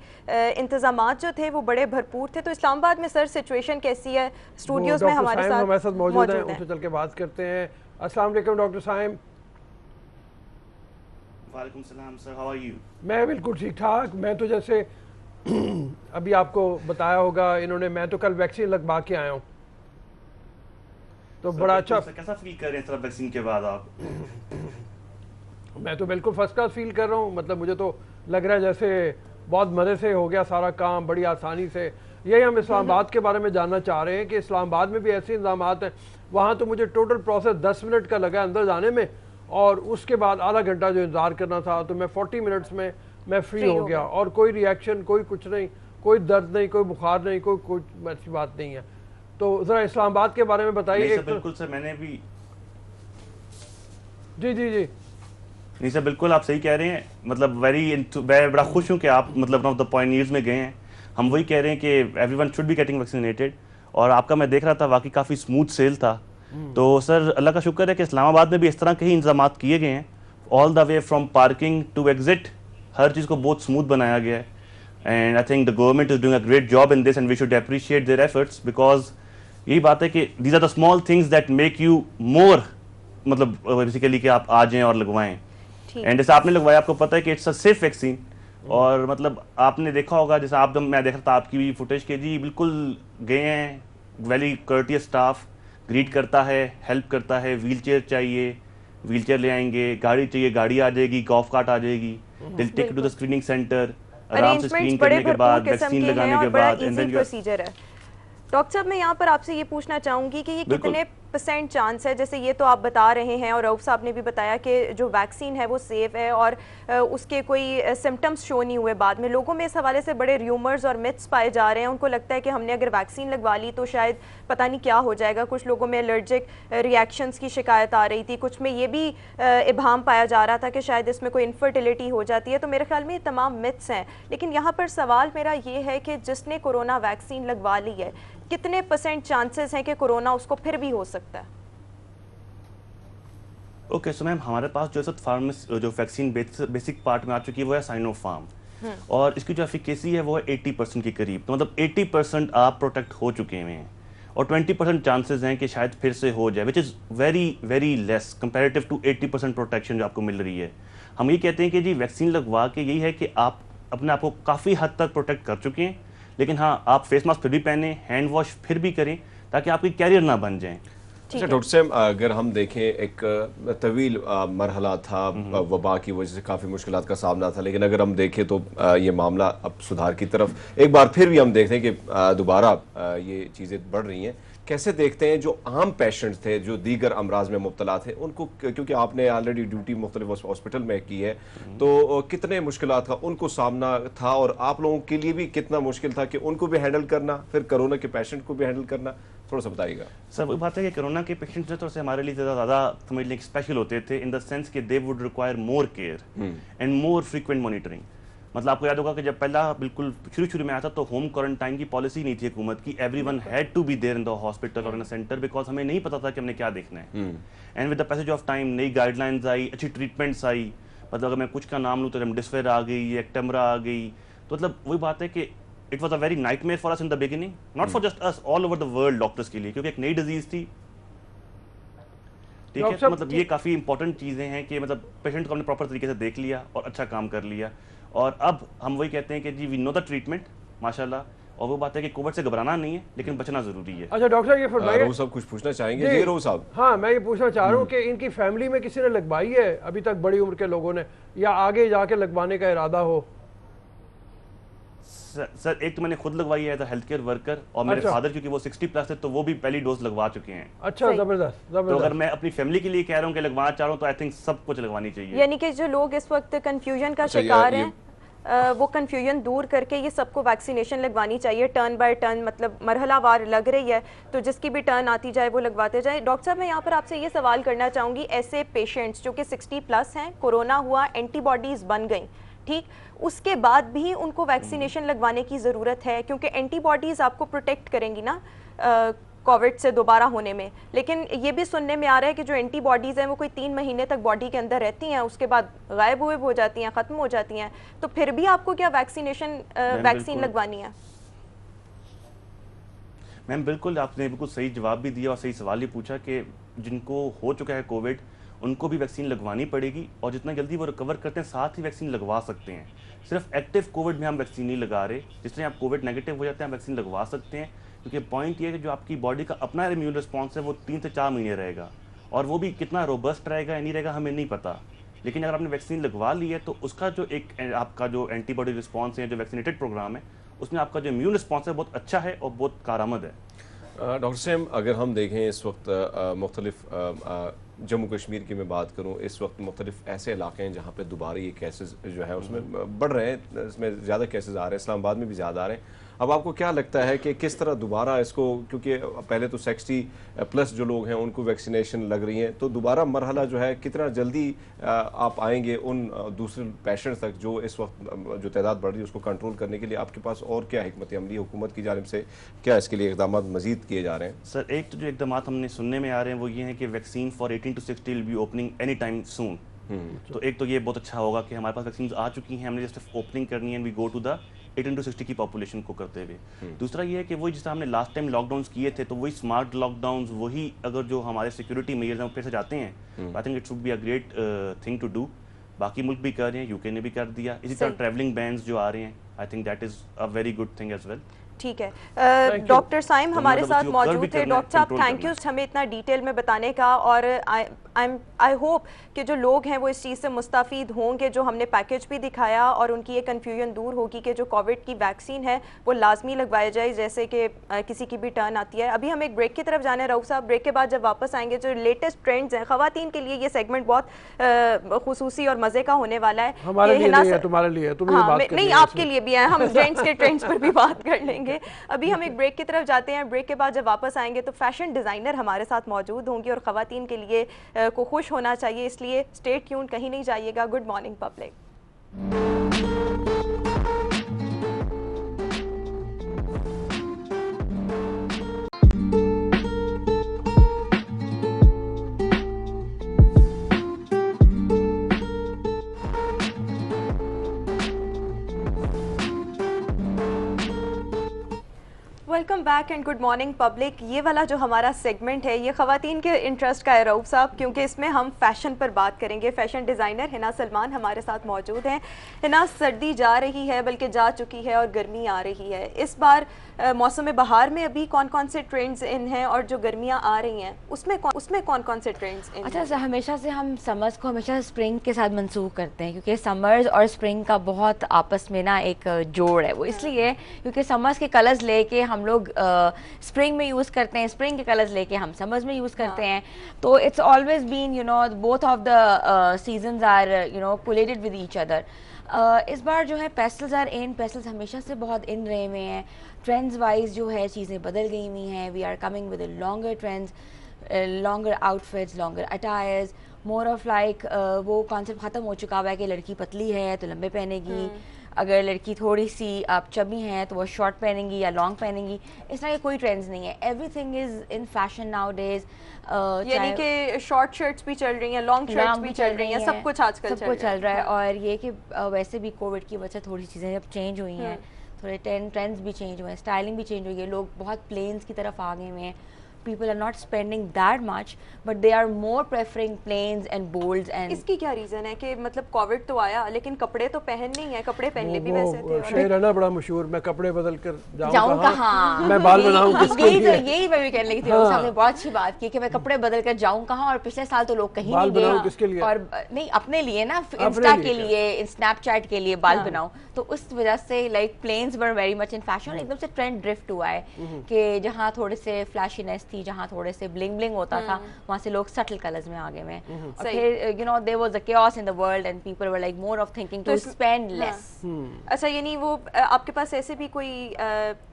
इंतजामात जो थे वो बड़े भरपूर थे। तो इस्लामाबाद में सर सिचुएशन कैसी है? स्टूडियोज में हमारे साथ मौजूद हैं, उनसे चल के बात करते हैं। अस्सलाम वालेकुम डॉक्टर साइम। वालेकुम सलाम सर, हाउ आर यू? मैं बिल्कुल ठीक ठाक। मैं तो जैसे अभी आपको बताया होगा इन्होंने, मैं तो कल वैक्सीन लगवा के आया हूँ तो बड़ा अच्छा। कैसा फील कर रहे हैं सर वैक्सीन के बाद आप? मैं तो बिल्कुल फर्स्ट क्लास फील कर रहा हूँ। मतलब मुझे तो लग रहा है जैसे बहुत मज़े से हो गया सारा काम, बड़ी आसानी से। यही हम इस्लामाबाद के बारे में जानना चाह रहे हैं कि इस्लामाबाद में भी ऐसे इंतजाम हैं। वहाँ तो मुझे टोटल प्रोसेस 10 मिनट का लगा अंदर जाने में, और उसके बाद आधा घंटा जो इंतज़ार करना था तो मैं 40 मिनट्स में मैं फ्री हो गया। और कोई रिएक्शन, कोई कुछ नहीं, कोई दर्द नहीं, कोई बुखार नहीं, कोई ऐसी बात नहीं है। तो ज़रा इस्लामाबाद के बारे में बताइए। बिल्कुल सर, मैंने भी जी जी जी नहीं सर, बिल्कुल आप सही कह रहे हैं। मतलब मैं बड़ा खुश हूँ कि आप मतलब वन ऑफ द पॉइनियर्स में गए हैं। हम वही कह रहे हैं कि everyone should be getting vaccinated. और आपका मैं देख रहा था वाकई काफ़ी स्मूथ सेल था। तो सर अल्लाह का शुक्र है कि इस्लामाबाद में भी इस तरह के ही इंतजाम किए गए हैं। All the way from parking to exit, हर चीज़ को बहुत स्मूथ बनाया गया है। And I think the government is doing a great job in this and we should appreciate their efforts, because यही बात है कि these are the small things that make you more, मतलब बेसिकली कि आप आ जाएं और लगवाएं। एंड जैसे आपने लगवाया, आपको पता है कि इट्स अ सेफ वैक्सीन। और मतलब आपने देखा होगा, जैसे आप जब मैं देख रहा था आपकी भी फुटेज के, जी बिल्कुल गए हैं, वेरी कर्टियस स्टाफ, ग्रीट करता है, हेल्प करता है। व्हील चेयर चाहिए, व्हील चेयर ले आएंगे, गाड़ी चाहिए, गाड़ी आ जाएगी, गॉल्फ कार्ट आ जाएगी, दिल take to the screening centre, आराम से स्क्रीन करने के बाद, वैक्सीन लगाने के बाद, एंड देन प्रोसीजर है। डॉक्टर साहब, मैं यहाँ पर आपसे ये पूछना चाहूंगी कि ये कितने % चांस है, जैसे ये तो आप बता रहे हैं और रऊफ साहब ने भी बताया कि जो वैक्सीन है वो सेफ है और उसके कोई सिम्टम्स शो नहीं हुए बाद में। लोगों में इस हवाले से बड़े र्यूमर्स और मिथ्स पाए जा रहे हैं। उनको लगता है कि हमने अगर वैक्सीन लगवा ली तो शायद पता नहीं क्या हो जाएगा। कुछ लोगों में एलर्जिक रिएक्शंस की शिकायत आ रही थी, कुछ में ये भी इबाम पाया जा रहा था कि शायद इसमें कोई इनफर्टिलिटी हो जाती है। तो मेरे ख्याल में ये तमाम मिथ्स हैं। लेकिन यहाँ पर सवाल मेरा ये है कि जिसने कोरोना वैक्सीन लगवा ली है, कितने % चांसेस हैं कि कोरोना उसको फिर भी हो सकता है? ओके, सो मैम हमारे पास जो जो वैक्सीन बेसिक पार्ट में आ चुकी है वो है साइनोफार्म, और इसकी जो एफिकेसी है वो है 80% के करीब। तो मतलब 80% आप प्रोटेक्ट हो चुके हैं और 20% चांसेस हैं कि शायद फिर से हो जाए, which is very very less comparative to 80% protection जो आपको मिल रही है। हम ये कहते हैं कि जी वैक्सीन लगवा के यही है कि आप अपने आप को काफ़ी हद तक प्रोटेक्ट कर चुके हैं। लेकिन हाँ, आप फेस मास्क फिर भी पहने, हैंड वॉश फिर भी करें, ताकि आपकी कैरियर ना बन जाए। अच्छा डॉक्टर साहब, अगर हम देखें एक तवील मरहला था, वबा की वजह से काफ़ी मुश्किलात का सामना था, लेकिन अगर हम देखें तो ये मामला अब सुधार की तरफ एक बार फिर भी हम देखते हैं कि दोबारा ये चीज़ें बढ़ रही हैं। कैसे देखते हैं जो आम पेशेंट्स थे, जो दीगर अमराज में मुब्तला थे, उनको, क्योंकि आपने ऑलरेडी ड्यूटी मुख्तलिफ हॉस्पिटल में की है, तो कितने मुश्किलात का उनको सामना था और आप लोगों के लिए भी कितना मुश्किल था कि उनको भी हैंडल करना, फिर कोरोना के पेशेंट को भी हैंडल करना, थोड़ा सा बताइएगा। सर वही बात है कि कोरोना के पेशेंट जो थोड़े से हमारे लिए ज़्यादा समझ लें स्पेशल होते थे, इन द सेंस कि they would require more care and more frequent monitoring. मतलब आपको याद होगा कि जब पहला बिल्कुल शुरू में आया था तो होम क्वारंटाइन की पॉलिसी नहीं थी हुकूमत की। Everyone had to be there in the hospital और इन अ सेंटर, बिकॉज हमें नहीं पता था कि हमने क्या देखना है। And with the passage of time नई गाइडलाइंस आई, अच्छी ट्रीटमेंट्स आई। मतलब अगर मैं कुछ का नाम लूँ तो रेमडेसिविर आ गई, एक्टेमरा आ गई। तो मतलब वही बात है कि it was a very nightmare for us in the beginning, not for just us, all over the world doctors के लिए, क्योंकि एक नई डिजीज थी। ठीक है, तो मतलब ये काफ़ी इंपॉर्टेंट चीज़ें हैं कि मतलब पेशेंट को हमने प्रॉपर तरीके से देख लिया और अच्छा काम कर लिया। और अब हम वही कहते हैं कि जी वी नो द ट्रीटमेंट माशाल्लाह। और वो बात है कि कोविड से घबराना नहीं है, लेकिन बचना जरूरी है। अच्छा डॉक्टर साहब, ये फरमाइए। रोहू साहब कुछ पूछना चाहेंगे? जी रोहू साहब। हाँ, मैं ये पूछना चाह रहा हूँ कि इनकी फैमिली में किसी ने लगवाई है अभी तक, बड़ी उम्र के लोगों ने, या आगे जाके लगवाने का इरादा हो? सर एक तो मैंने खुद लगवाई है, हेल्थ केयर वर्कर, और मेरे फादर क्योंकि वो 60+ थे तो वो भी पहली डोज लगवा चुके हैं। अच्छा, जबरदस्त। तो अगर मैं अपनी फैमिली के लिए कह रहा हूँ कि लगवाना चाह रहा हूँ तो आई थिंक सब कुछ लगवानी चाहिए। यानी कि जो लोग इस वक्त कंफ्यूजन का शिकार हैं, वो कंफ्यूजन दूर करके ये सबको वैक्सीनेशन लगवानी चाहिए, टर्न बाय टर्न, मतलब मरहलावार लग रही है तो जिसकी भी टर्न आती जाए वो लगवाते जाए। डॉक्टर साहब, मैं यहाँ पर आपसे ये सवाल करना चाहूँगी, ऐसे पेशेंट्स जो कि 60+ हैं, कोरोना हुआ, एंटीबॉडीज़ बन गई, ठीक, उसके बाद भी उनको वैक्सीनेशन लगवाने की ज़रूरत है, क्योंकि एंटीबॉडीज़ आपको प्रोटेक्ट करेंगी ना कोविड से दोबारा होने में। लेकिन ये भी सुनने में आ रहा है कि जो एंटीबॉडीज़ हैं वो कोई 3 महीने तक बॉडी के अंदर रहती हैं, उसके बाद गायब हुए हो जाती हैं, ख़त्म हो जाती हैं। तो फिर भी आपको क्या वैक्सीन लगवानी है? मैम बिल्कुल, आपने बिल्कुल सही जवाब भी दिया और सही सवाल ही पूछा कि जिनको हो चुका है कोविड उनको भी वैक्सीन लगवानी पड़ेगी, और जितना जल्दी वो रिकवर करते हैं साथ ही वैक्सीन लगवा सकते हैं। सिर्फ एक्टिव कोविड में हम वैक्सीन नहीं लगा रहे, जिस तरह आप कोविड नेगेटिव हो जाते हैं हम वैक्सीन लगवा सकते हैं, क्योंकि पॉइंट ये है कि जो आपकी बॉडी का अपना इम्यून रिस्पॉन्स है वो 3 से 4 महीने रहेगा, और वो भी कितना रोबस्ट रहेगा या नहीं रहेगा हमें नहीं पता। लेकिन अगर आपने वैक्सीन लगवा ली है तो उसका जो एक आपका जो एंटीबॉडी रिस्पॉन्स है, जो वैक्सीनेटेड प्रोग्राम है, उसमें आपका जो इम्यून रिस्पॉन्स है बहुत अच्छा है और बहुत कारआमद है। डॉक्टर साहब, अगर हम देखें इस वक्त मुख्तलिफ जम्मू कश्मीर की मैं बात करूं, इस वक्त मुख्तलिफ ऐसे इलाके हैं जहाँ पे दोबारा ये केसेस जो है उसमें बढ़ रहे हैं, इसमें ज़्यादा केसेस आ रहे हैं, इस्लामाबाद में भी ज़्यादा आ रहे हैं। अब आपको क्या लगता है कि किस तरह दोबारा इसको, क्योंकि पहले तो 60+ जो लोग हैं उनको वैक्सीनेशन लग रही है, तो दोबारा मरहला जो है कितना जल्दी आप आएंगे उन दूसरे पेशेंट्स तक जो इस वक्त जो तादाद बढ़ रही है उसको कंट्रोल करने के लिए? आपके पास और क्या हिकमत अमली हुकूमत की जानिब से क्या इसके लिए इक़दाम मज़ीद किए जा रहे हैं? सर, एक तो जो इक़दाम हमने सुनने में आ रहे हैं वो ये है कि vaccine for 18 to 60 will be opening any time soon. तो एक तो ये बहुत अच्छा होगा कि हमारे पास वैक्सीन आ चुकी हैं, हमने जस्ट ओपनिंग करनी है and we go to the 18 to 60 की पॉपुलेशन को करते हुए। दूसरा ये है कि वही जिस हमने लास्ट टाइम लॉकडाउन किए थे, तो वही स्मार्ट लॉकडाउन, वही अगर जो हमारे सिक्योरिटी मेजर्स हैं फिर से जाते हैं, I think it should be a great thing to do. बाकी मुल्क भी कर रहे हैं, यूके ने भी कर दिया। इसी तरह ट्रैवलिंग बैन्स जो आ रहे हैं, I think that is a very good thing as well. ठीक है, डॉक्टर साइम हमारे साथ मौजूद थे। डॉक्टर साहब, थैंक यू हमें इतना डिटेल में बताने का, और आई होप कि जो लोग हैं वो इस चीज़ से मुस्तफ़ीद होंगे जो हमने पैकेज भी दिखाया, और उनकी ये कन्फ्यूजन दूर होगी कि जो कोविड की वैक्सीन है वो लाजमी लगवाई जाए जैसे कि किसी की भी टर्न आती है। अभी हम एक ब्रेक की तरफ जाने रऊफ साहब, ब्रेक के बाद जब वापस आएंगे जो लेटेस्ट ट्रेंड्स हैं ख़वातीन के लिए, ये सेगमेंट बहुत खुसूसी और मज़े का होने वाला है। हमारे लिए नहीं है, तुम्हारे लिए, नहीं आपके लिए भी है, हम जेंट्स के ट्रेंड्स पर भी बात कर लेंगे। अभी हम एक ब्रेक की तरफ जाते हैं। ब्रेक के बाद जब वापस आएंगे तो फैशन डिज़ाइनर हमारे साथ मौजूद होंगे, और ख़वातीन के लिए को खुश होना चाहिए, इसलिए स्टे ट्यून, कहीं नहीं जाइएगा। Good morning public. Welcome back and good morning public. ये वाला जो हमारा सेगमेंट है ये ख़वातीन के इंटरेस्ट का है रऊफ साहब, क्योंकि इसमें हम फैशन पर बात करेंगे। फैशन डिज़ाइनर हिना सलमान हमारे साथ मौजूद हैं। हिना, सर्दी जा रही है, बल्कि जा चुकी है, और गर्मी आ रही है। इस बार मौसम बहार में अभी कौन कौन से ट्रेंड्स इन हैं, और जो गर्मियाँ आ रही हैं उसमें कौन कौन से ट्रेंड्स इन? अच्छा, हमेशा से हम समर्स को हमेशा स्प्रिंग के साथ मंसूख करते हैं, क्योंकि समर्स और स्प्रिंग का बहुत आपस में ना एक जोड़ है। वो इसलिए क्योंकि समर्स के कलर्स लेके हम लोग स्प्रिंग में यूज़ करते हैं, स्प्रिंग के कलर्स लेके हम समर्स में यूज़ करते हैं। तो it's always been both of the seasons are collated with each other. इस बार जो है पेस्टल्स आर इन, पेस्टल्स हमेशा से बहुत इन रहे हुए हैं। ट्रेंड्स वाइज जो है चीज़ें बदल गई हुई हैं। We are coming with longer trends, longer outfits, longer attires, more of like वो कॉन्सेप्ट ख़त्म हो चुका हुआ है कि लड़की पतली है तो लंबे पहनेगी, अगर लड़की थोड़ी सी आप चबी हैं तो वो शॉर्ट पहनेंगी या लॉन्ग पहनेंगी। इस तरह के कोई ट्रेंड्स नहीं है। Everything is in fashion now days. यानी कि शॉर्ट शर्ट्स भी चल रही हैं, लॉन्ग शर्ट्स भी चल रही हैं, सब कुछ आजकल चल रहा है। और ये कि वैसे भी कोविड की वजह से थोड़ी चीज़ें जब चेंज हुई हैं, थोड़े ट्रेंड्स भी चेंज हुए हैं, स्टाइलिंग भी चेंज हुई है, लोग बहुत प्लेन्स की तरफ आ गए हुए हैं। People are not spending that much, but they are more preferring plains and bolds. And इसकी क्या रीजन है कि मतलब कोविड तो आया लेकिन कपड़े तो पहन नहीं है, कपड़े पहनने भी वैसे थे। शेर है ना बड़ा मशहूर, मैं कपड़े बदल कर जाऊं कहाँ, मैं बाल बनाऊं किसके लिए? यही मैं भी कहने लगी थी। आपने बहुत अच्छी बात की कि मैं कपड़े बदल कर जाऊं कहाँ, और पिछले साल तो लोग कहीं नहीं गए। किसके लिए? और नहीं, अपने लिए ना, इंस्टा के लिए, स्नैपचैट के लिए बाल बनाऊं। तो उस वजह से like plains were very much in fashion. एकदम से ट्रेंड ड्रिफ्ट हुआ है कि जहाँ थोड़े से फ्लैशीनेस थी, जहाँ थोड़े से ब्लिंग ब्लिंग होता था, वहाँ से लोग सटल कलर्स में आ गए हैं। और फिर there was a chaos in the world and people were like more of thinking to spend less। अच्छा, यानी वो आपके पास ऐसे भी कोई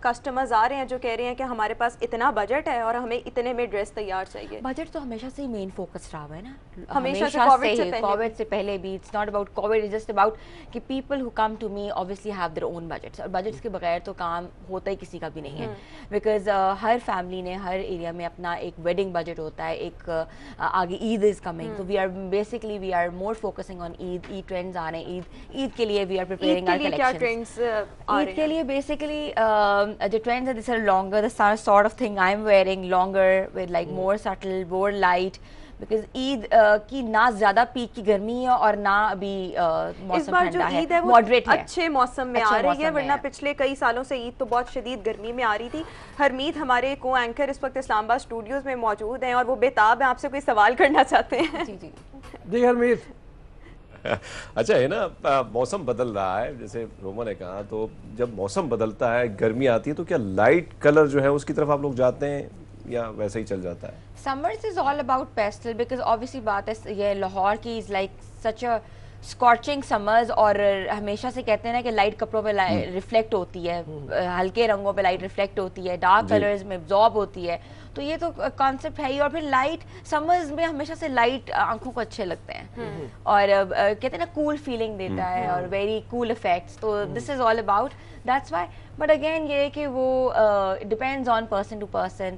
कस्टमर्स आ रहे हैं जो कह रहे हैं कि हमारे पास इतना बजट है और हमें इतने में ड्रेस तैयार चाहिए? बजट तो हमेशा से ही मेन फोकस रहा है ना, हमेशा से कोविड से पहले भी। It's not about COVID, it's just about कि people who come to me obviously have their own budgets, और बजट्स के बगैर तो काम होता ही किसी का भी नहीं है। बिकॉज हर फैमिली ने हर एरिया में अपना एक वेडिंग बजट होता है, एक आगे ईद इज कमिंग, तो we are more focusing on Eid trends आ रहे हैं। ईद के लिए we are preparing our collections. Eid के लिए basically the trends are these are longer, the sort of thing I'm wearing longer with like more subtle, more light, because Eid की ना ज्यादा पीक की गर्मी है और ना अभी मौसम ठंडा है, मॉडरेट है, अच्छे मौसम में आ रही है। वरना पिछले कई सालों से ईद तो बहुत शदीद गर्मी में आ रही थी। हरमीत हमारे को एंकर इस वक्त इस्लामाबाद स्टूडियोज में मौजूद हैं और वो बेताब है, आपसे कोई सवाल करना चाहते हैं। जी हरमीत। अच्छा है ना, मौसम बदल रहा है जैसे रोमा ने कहा, तो जब मौसम बदलता है, गर्मी आती है, तो क्या लाइट कलर जो है उसकी तरफ आप लोग जाते हैं या वैसे ही चल जाता है? Summers is all about pastel because obviously बात है ये लाहौर की is like such a scorching summers और हमेशा से कहते हैं ना कि लाइट कपड़ों पे रिफ्लेक्ट होती है, हल्के रंगों पे लाइट रिफ्लेक्ट होती है, डार्क कलर्स में एब्जॉर्ब होती है, तो ये तो कॉन्सेप्ट है ही। और फिर लाइट समर्स में हमेशा से लाइट आंखों को अच्छे लगते हैं और कहते हैं ना कूल फीलिंग देता है और वेरी कूल इफेक्ट्स, तो this is all about that's why. But again ये कि वो depends on person to person.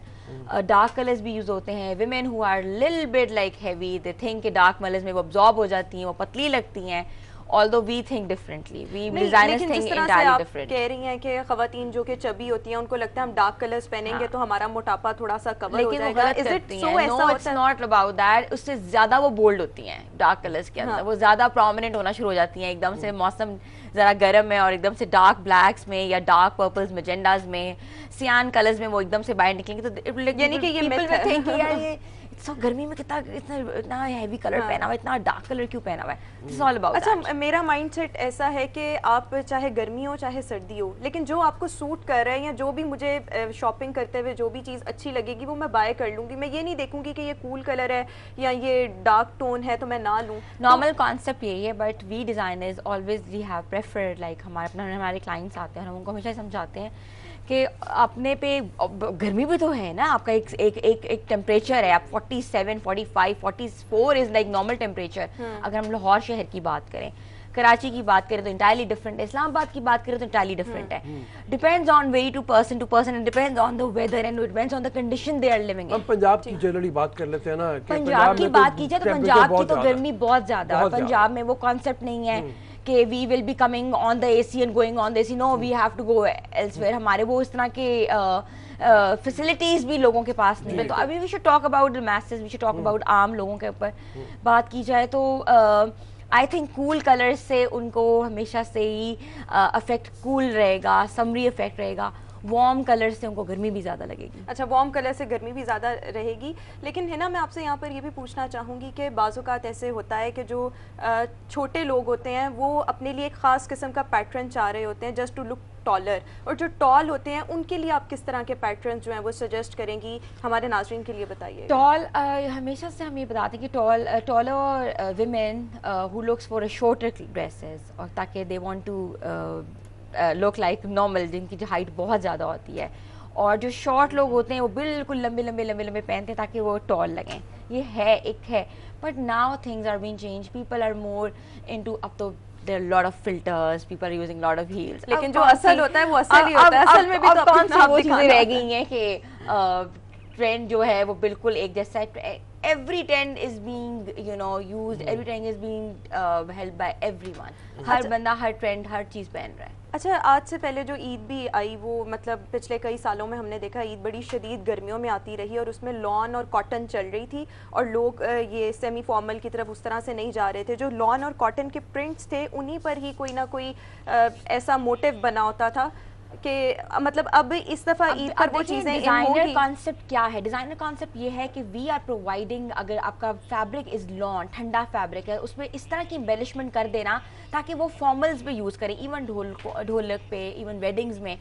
Dark colours भी यूज होते हैं, women who are little bit like heavy, they think कि डार्क कलर्स में वो अब्जॉर्ब हो जाती हैं, वो पतली लगती हैं, although we think differently, we designers think entirely different। कह रही हैं कि खवातीन जो कि चबी होती हैं उनको लगता है हम डार्क कलर्स पहनेंगे तो हमारा मोटापा थोड़ा सा कवर हो जाएगा। Is it so? No, it's not about that। उससे ज्यादा वो बोल्ड होती हैं डार्क कलर्स के अंदर, वो ज्यादा प्रोमिनेंट होना शुरू हो जाती हैं एकदम से, मौसम जरा गर्म है और एकदम से डार्क ब्लैक्स में या डार्क पर्पल्स मैजेंडास में, सियान कलर्स में वो एकदम से बाहर निकलेंगे, तो यानी कि ये पीपल विल थिंक यार ये सब गर्मी में इतना हैवी कलर पहना हुआ है, इतना डार्क कलर क्यों पहना हुआ है। It's all about. अच्छा, मेरा माइंडसेट ऐसा है कि आप चाहे गर्मी हो चाहे सर्दी हो, लेकिन जो आपको सूट कर रहा है या जो भी मुझे शॉपिंग करते हुए जो भी चीज़ अच्छी लगेगी वो मैं बाय कर लूँगी। मैं ये नहीं देखूँगी कि ये कूल कलर है या ये डार्क टोन है तो मैं ना लूँ। नॉर्मल कॉन्सेप्ट यही है, but we designers always we have preferred, like हमारे क्लाइंट्स आते हैं, हम उनको हमेशा समझाते हैं कि अपने पे गर्मी भी तो है ना, आपका एक टेम्परेचर है, आप 47, 45, 44 इज़ लाइक नॉर्मल टेम्परेचर। अगर हम लाहौर शहर की बात करें, कराची की बात करें तो इंटायरली डिफरेंट है, इस्लामाबाद की बात करें तो इंटायरली डिफरेंट है। Depends on very to person and depends on the weather and depends on the condition they are living in. हम पंजाब की जनरली बात कर लेते हैं ना, पंजाब की बात की जाए तो पंजाब की तो गर्मी बहुत ज्यादा है। पंजाब में वो कॉन्सेप्ट नहीं है कि we will be coming on the AC and going on the AC, no, we have to go elsewhere. हमारे वो इस तरह के फैसिलिटीज भी लोगों के पास नहीं है। तो अभी we should talk about the message, we should talk about आम लोगों के ऊपर बात की जाए तो आई थिंक कूल कलर से उनको हमेशा से ही अफेक्ट कूल रहेगा, समरी इफेक्ट रहेगा। वार्म कलर से उनको गर्मी भी ज़्यादा लगेगी। अच्छा, वार्म कलर से गर्मी भी ज़्यादा रहेगी। लेकिन है ना, मैं आपसे यहाँ पर ये भी पूछना चाहूँगी कि बाज़-औक़ात ऐसे होता है कि जो छोटे लोग होते हैं वो अपने लिए एक ख़ास किस्म का पैटर्न चाह रहे होते हैं जस्ट टू लुक टॉलर, और जो टॉल होते हैं उनके लिए आप किस तरह के पैटर्न जो हैं वो सजेस्ट करेंगी हमारे नाज़रीन के लिए, बताइए। टॉल हमेशा से हम ये बताते हैं कि taller women who looks for a shorter dresses, और ताकि they want to look like normal, जिनकी जो हाइट बहुत ज़्यादा होती है, और जो शॉर्ट लोग होते हैं वो बिल्कुल लंबे लंबे लंबे लंबे पहनते हैं ताकि वो टॉल लगें। ये है एक है, but now things are being change, people are more into, अब तो there are lot of filters, people are using lot of heels, लेकिन जो असल होता है वो असल ही होता है। असल में भी तो कौन सी वो चीज़ें रह गई हैं कि ट्रेंड जो है वो बिल्कुल एक जैसा है। every trend is being used, every trend is being held by everyone। हर बंदा हर ट्रेंड हर चीज़ पहन रहा है। अच्छा, आज से पहले जो ईद भी आई वो मतलब पिछले कई सालों में हमने देखा ईद बड़ी शदीद गर्मियों में आती रही और उसमें लॉन और कॉटन चल रही थी और लोग ये सेमी फॉर्मल की तरफ उस तरह से नहीं जा रहे थे। जो लॉन और कॉटन के प्रिंट्स थे उन्हीं पर ही कोई ना कोई ऐसा मोटिव बना होता था कि मतलब अब इस दफ़ा ईद पर वो चीज़ें। डिज़ाइनर कॉन्सेप्ट क्या है? डिज़ाइनर कॉन्सेप्ट ये है कि वी आर प्रोवाइडिंग, अगर आपका फैब्रिक इज़ लॉन, ठंडा फैब्रिक है, उसमें इस तरह की एम्बेलिशमेंट कर देना ताकि वो फॉर्मल्स पे यूज़ करें, इवन ढोलक पे, इवन वेडिंग्स में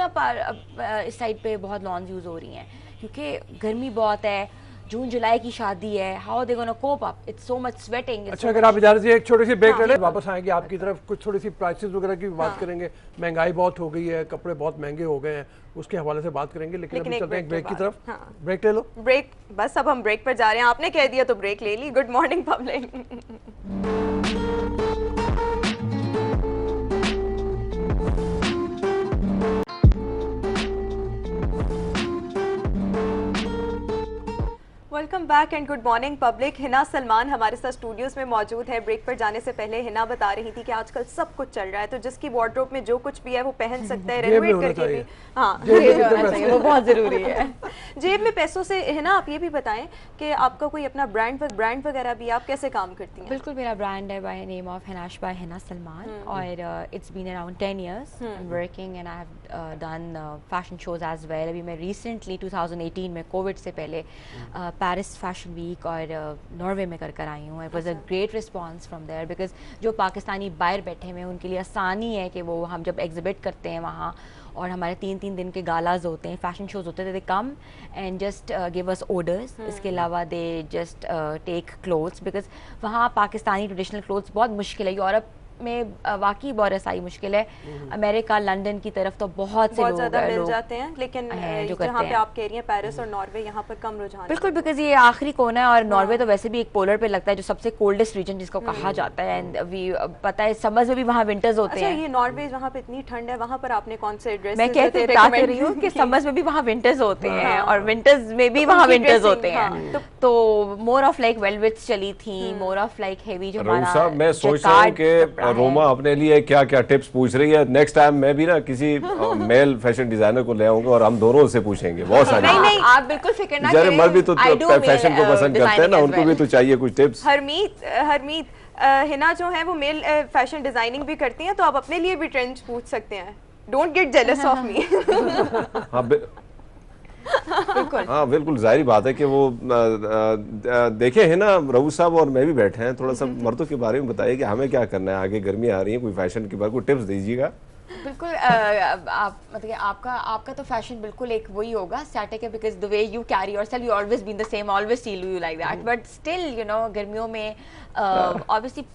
अब इस साइड पे बहुत लॉन्स यूज़ हो रही हैं क्योंकि गर्मी बहुत है, जून जुलाई की शादी है, how they gonna cope up, it's so much sweating. अच्छा, अगर आप इजाज़त दीजिए एक छोटी सी ब्रेक ले लें, वापस आएंगे आपकी तरफ, कुछ थोड़ी सी प्राइसेस वगैरह की भी बात करेंगे। महंगाई बहुत हो गई है, कपड़े बहुत महंगे हो गए हैं, उसके हवाले से बात करेंगे, लेकिन अभी चलते हैं एक ब्रेक की तरफ। ब्रेक ले लो। ब्रेक, बस अब हम ब्रेक पर जा रहे हैं, आपने कह दिया तो ब्रेक ले ली। Good morning public. Welcome back and good morning public. Hina Salman हमारे साथ स्टूडियोज में मौजूद है। ब्रेक पर जाने से पहले हिना बता रही थी कि आजकल सब कुछ चल रहा है, तो जिसकी वार्डरोब में जो कुछ भी है वो पहन सकता है, रेनोवेट करके भी। हाँ, वो बहुत ज़रूरी है। जेब में पैसों से। हिना, आप ये भी बताएं कि आपका कोई अपना ब्रांड वगैरह भी, आप कैसे काम करती हैं? बिल्कुल, मेरा ब्रांड है by name of Hinash by Hina Salman, और it's been around 10 years working and I have done fashion shows as well. अभी मैं रिसेंटली 2018 में कोविड से पहले पेरिस फैशन वीक और नॉर्वे में कर आई हूँ. It was a great response from there because जो पाकिस्तानी बाहर बैठे हुए हैं उनके लिए आसानी है कि वो हम जब एग्जिबिट करते हैं वहाँ और हमारे 3-3 दिन के गालाज होते हैं, फैशन शोज होते हैं, they come and just give us orders. इसके अलावा they just take clothes because वहाँ पाकिस्तानी ट्रेडिशनल क्लोथ्स बहुत मुश्किल है. यूरोप में वाकई बहुत ऐसा मुश्किल है. अमेरिका लंदन की तरफ तो बहुत से लोग मिल जाते हैं, लेकिन जहाँ पे आप कह रही हैं पेरिस और नॉर्वे, यहाँ पर कम रुझान. बिल्कुल, बिकॉज ये आखिरी कोना है और नॉर्वे तो वैसे भी एक पोलर पे लगता है, जो सबसे कोल्डेस्ट रीजन जिसको कहा जाता है. एंड वी पता है समर्स में भी वहाँ विंटर्स होते हैं. ये नॉर्वे वहाँ पे इतनी ठंड है, वहाँ पर आपने कौन से ड्रेस? मैं कहते रही हूँ कि समर्स में भी वहाँ विंटर्स होते हैं और विंटर्स में भी वहाँ विंटर्स होते हैं. तो मोर ऑफ लाइक वेलवेट्स चली थी, मोर ऑफ लाइक हेवी जो हमारा. मैं सोच रहा हूँ कि रोमा अपने लिए क्या क्या टिप्स पूछ रही है. नेक्स्ट टाइम मैं भी ना किसी मेल फैशन डिजाइनर को ले आऊंगा और हम दोनों से पूछेंगे बहुत सारी. नहीं, आप बिल्कुल फिक्र ना करें. मर्द भी तो फैशन को पसंद करते हैं ना, उनको भी तो चाहिए कुछ टिप्स. हरमीत हिना जो है वो मेल फैशन डिजाइनिंग भी करती हैं, तो आप अपने लिए भी ट्रेंड्स पूछ सकते हैं. Don't get jealous of me. हाँ बिल्कुल, जाहिर बात है कि वो देखे है ना, रऊफ साहब और मैं भी बैठे हैं. थोड़ा सा मर्दों के बारे में बताइए कि हमें क्या करना है, आगे गर्मी आ रही है, कोई फैशन के बारे में कोई टिप्स दीजिएगा. बिल्कुल, आप मतलब आपका तो फैशन बिल्कुल एक वही होगा, स्टैटिक है, because the way you carry yourself, you always been the same, always seal you like that. But still you know गर्मियों में ऑब्वियसली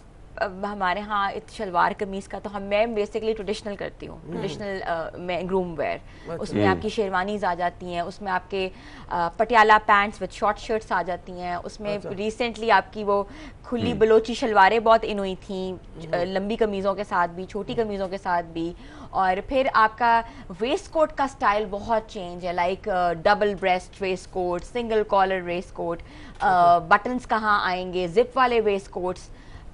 हमारे यहाँ शलवार कमीज़ का तो मैं बेसिकली ट्रेडिशनल करती हूँ. ट्रेडिशनल में ग्रूम वेयर, उसमें आपकी शेरवानीज आ जाती हैं, उसमें आपके Patiala pants with short shirts आ जाती हैं, उसमें रिसेंटली आपकी वो खुली बलोची शलवारें बहुत इन हुई थी, लंबी कमीज़ों के साथ भी, छोटी कमीज़ों के साथ भी. और फिर आपका वेस्ट कोट का स्टाइल बहुत चेंज है, like double breast waist coat, single collar waist coat, buttons कहाँ आएंगे, जिप वाले वेस्ट कोट्स,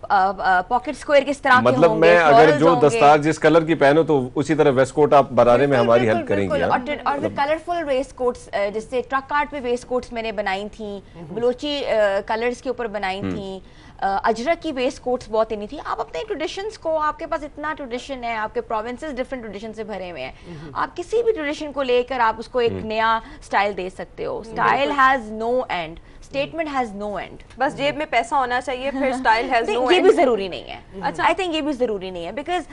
पॉकेट स्क्वायर किस तरह मतलब के मैं अगर जो दस्तार जिस कलर की पहनो तो उसी तरह वेस्ट कोट आप बनाने में हमारी हेल्प करेंगी. और फिर कलरफुल वेस्ट कोट्स, जिससे ट्रक आर्ट पे वेस्ट कोट्स मैंने बनाई थी, बलोची कलर्स के ऊपर बनाई थी, अजरक की वेस्ट कोट्स बहुत इनी थी. आप अपने ट्रेडिशंस को, आपके पास इतना ट्रेडिशन है, आपके प्रोविंसेस डिफरेंट ट्रेडिशन से भरे हुए हैं, आप किसी भी ट्रेडिशन को लेकर आप उसको एक नया स्टाइल दे सकते हो. Style has no end, statement has no end. बस जेब में पैसा होना चाहिए, फिर स्टाइल हैज नो एंड. ये भी जरूरी नहीं है. अच्छा, आई थिंक ये भी जरूरी नहीं है, बिकॉज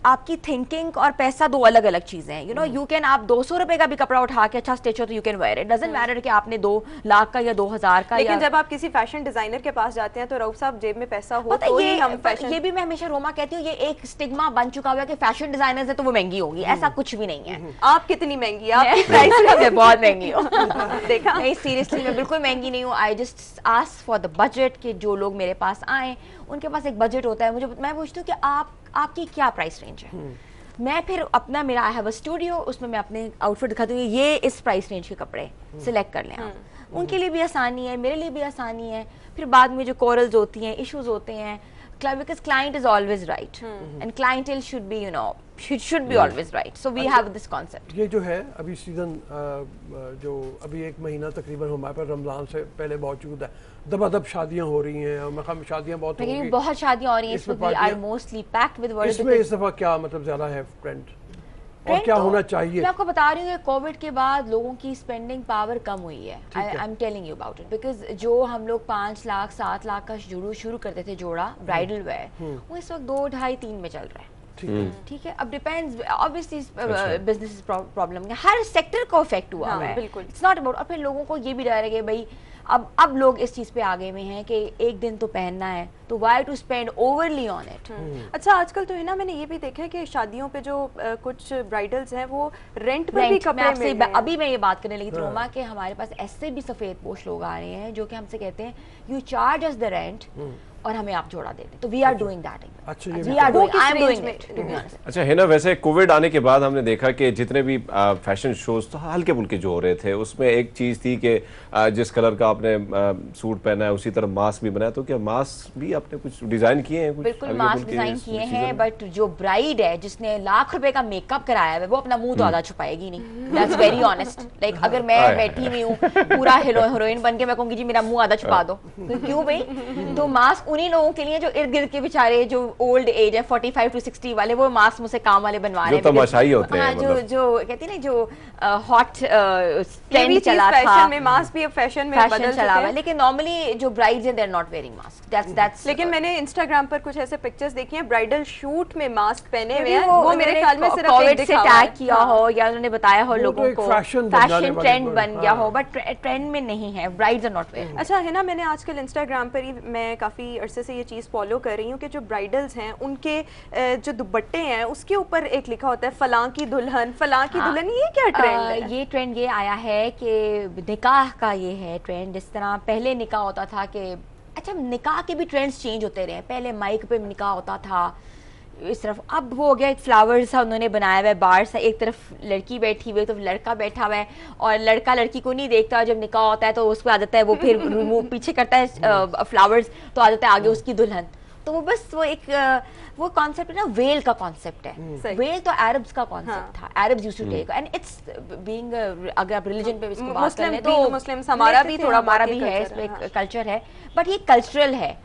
आपकी थिंकिंग और पैसा दो अलग अलग चीजें हैं. यू नो, यू कैन, आप 200 रुपए का भी कपड़ा उठा के अच्छा स्टिच हो तो you can wear it. Doesn't matter कि आपने 2 लाख का या 2000 का. लेकिन जब आप किसी फैशन डिजाइनर के पास जाते हैं तो रऊफ साहब जेब में पैसा हो तो ही हम फैशन. ये भी मैं हमेशा रोमा कहती हूँ, ये एक स्टिग्मा बन चुका हुआ है कि फैशन डिजाइनर्स है तो वो महंगी होगी. ऐसा कुछ भी नहीं है. आप कितनी महंगी, आपकी प्राइस मैं बहुत महंगी हूँ. देखा, नहीं सीरियसली मैं बिल्कुल महंगी नहीं हूँ. I just ask for the budget कि जो लोग मेरे पास आए उनके पास एक बजट होता है. मैं पूछती हूँ कि आपकी क्या प्राइस रेंज है. मैं फिर अपना, मेरा आई हैव अ स्टूडियो, उसमें मैं अपने आउटफिट दिखाती हूँ, ये इस प्राइस रेंज के कपड़े सिलेक्ट कर लें आप. उनके लिए भी आसानी है, मेरे लिए भी आसानी है. फिर बाद में जो कॉरल्स होती हैं, इश्यूज होते हैं, because client is always right and clientele should be, you know, should be always right. So we have this concept. ये जो है अभी सीजन जो अभी 1 महीना तकरीबन हमारे पास रमजान से पहले मौजूद है, दबादब शादियां हो रही हैं और मैं शादियां बहुत होंगी, बहुत शादियां हो रही हैं. इसमें we are mostly packed with words. इसमें इस दफा क्या मतलब ज्यादा है ट्रेंड और क्या होना चाहिए? मैं आपको बता रही हूँ कि कोविड के बाद लोगों की स्पेंडिंग पावर कम हुई है. I am telling you about it, because जो हम लोग 5 लाख 7 लाख का शुरू करते थे जोड़ा ब्राइडल वेयर, वो इस वक्त 2, 2.5, 3 में चल रहा है. ठीक है, अब डिपेंड्स ऑब्वियसली बिजनेस प्रॉब्लम है, हर सेक्टर को इफेक्ट हुआ है. बिल्कुल, इट्स नॉट अबाउट. और फिर लोगों को ये भी डर है कि भाई अब लोग इस चीज पे आगे में हैं कि एक दिन तो पहनना है, तो why to spend overly on it. अच्छा, आजकल तो है ना, मैंने ये भी देखा है कि शादियों पे जो कुछ ब्राइडल्स हैं वो रेंट पर भी कपड़े मिल रहे हैं. अभी मैं ये बात करने लगी थी रोमा कि हमारे पास ऐसे भी सफेद पोश लोग आ रहे हैं जो कि हमसे कहते हैं you charge us the rent और हमें आप जोड़ा देते. तो वी आर डूइंग दैट. अच्छा है ना, वैसे कोविड आने के बाद हमने देखा कि जितने भी फैशन शोज तो हल्के फुल्के जो हो रहे थे, उसमें एक चीज थी कि जिस कलर का आपने सूट पहना है उसी तरह मास्क भी बनाया. तो क्या मास्क भी आपने कुछ डिजाइन किए हैं? बिल्कुल मास्क डिजाइन किए हैं, बट जो ब्राइड है जिसने लाख रुपए का मेकअप कराया है वो अपना मुंह तो आधा छुपाएगी नहीं. That's very honest. लाइक अगर मैं बैठी हुई हूँ पूरा हीरोइन बन के, मैं कहूँगी जी मेरा मुंह आधा छुपा दो, क्यों भाई? तो मास्क उन्हीं लोगों के लिए जो इर्द गिर्द के बेचारे जो ओल्ड एज है 45 to 60 वाले, वो मास्क मुझसे काम वाले बनवा रहे हैं, जो तमाशाई होते हैं, मतलब जो कहती है ना जो हॉट ट्रेंड चला था, फैशन में मास्क भी अब फैशन में बदल चला हुआ है, लेकिन नॉर्मली जो ब्राइड्स हैं they are not wearing mask, that's लेकिन मैंने इंस्टाग्राम पर कुछ ऐसे पिक्चर्स देखी हैं ब्राइडल शूट में मास्क पहने हुए हैं, वो मेरे ख्याल में सिर्फ कोविड से टैग किया हो या उन्होंने बताया हो लोगों को, फैशन ट्रेंड बन गया हो, बट ट्रेंड में नहीं है, ब्राइड्स आर नॉट वेयरिंग। अच्छा है ना, मैंने आजकल इंस्टाग्राम पर ही मैं काफ़ी अरसे से ये चीज़ फॉलो कर रही हूँ कि जो ब्राइडल्स हैं उनके जो दुपट्टे हैं उसके ऊपर एक लिखा होता है फलां की दुल्हन, फलां की दुल्हन। ये क्या ट्रेंड है? ये ट्रेंड ये आया है कि निकाह का ये है ट्रेंड। जिस तरह पहले निकाह होता था कि अच्छा निकाह के भी ट्रेंड्स चेंज होते रहे, पहले माइक पे निकाह होता था इस तरफ, अब वो हो गया एक फ्लावर सा उन्होंने बनाया हुआ है बाहर सा, एक तरफ लड़की बैठी हुई है तो लड़का बैठा हुआ है और लड़का लड़की को नहीं देखता, जब निकाह होता है तो उसको आदत है वो फिर रिमूव पीछे करता है फ्लावर्स, तो आदत है आगे उसकी दुल्हन। तो वो बस वो एक वो कॉन्सेप्ट है ना, वेल का कॉन्सेप्ट है। वेल तो अरब्स का कॉन्सेप्ट था, Arabs used to take, and it's being अगर आप रिलीजन पे इसको बात करें तो मुस्लिम्स हमारा भी थोड़ा हमारा भी है, इसमें कल्चर है, बट ये कल्चरल है।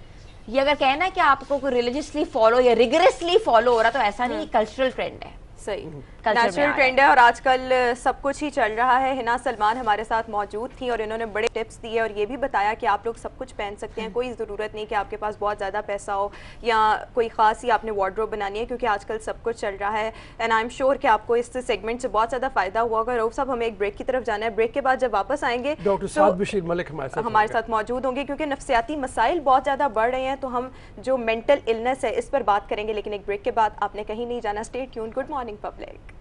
ये अगर कहना है कि आपको कोई रिलीजियसली फॉलो या रिगरसली फॉलो हो रहा, तो ऐसा नहीं, कल्चरल ट्रेंड है, सही नेचुरल ट्रेंड है। और आजकल सब कुछ ही चल रहा है। हिना सलमान हमारे साथ मौजूद थी और इन्होंने बड़े टिप्स दिए और ये भी बताया कि आप लोग सब कुछ पहन सकते हैं, कोई ज़रूरत नहीं कि आपके पास बहुत ज़्यादा पैसा हो या कोई ख़ास ही आपने वार्डरोब बनानी है, क्योंकि आजकल सब कुछ चल रहा है। एंड आई एम श्योर कि आपको इस सेगमेंट से बहुत ज़्यादा फ़ायदा हुआ होगा। रऊफ साहब, हमें एक ब्रेक की तरफ जाना है, ब्रेक के बाद जब वापस आएंगे डॉक्टर साद बशीर मलिक हमारे साथ मौजूद होंगे, क्योंकि नफ्सियाती मसाइल बहुत ज़्यादा बढ़ रहे हैं, तो हम जो मेंटल इलनेस है इस पर बात करेंगे, लेकिन एक ब्रेक के बाद आपने कहीं नहीं जाना। Stay tuned. Good morning public.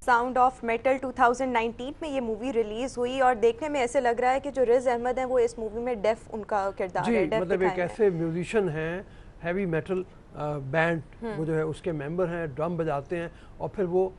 Sound of metal 2019 में ये मूवी रिलीज हुई और देखने में ऐसे लग रहा है कि जो रिज अहमद हैं वो इस मूवी में डेफ उनका किरदार है। मतलब एक ऐसे म्यूजिशियन हैं, हैवी मेटल बैंड वो जो है उसके मेंबर हैं, ड्रम बजाते हैं और फिर वो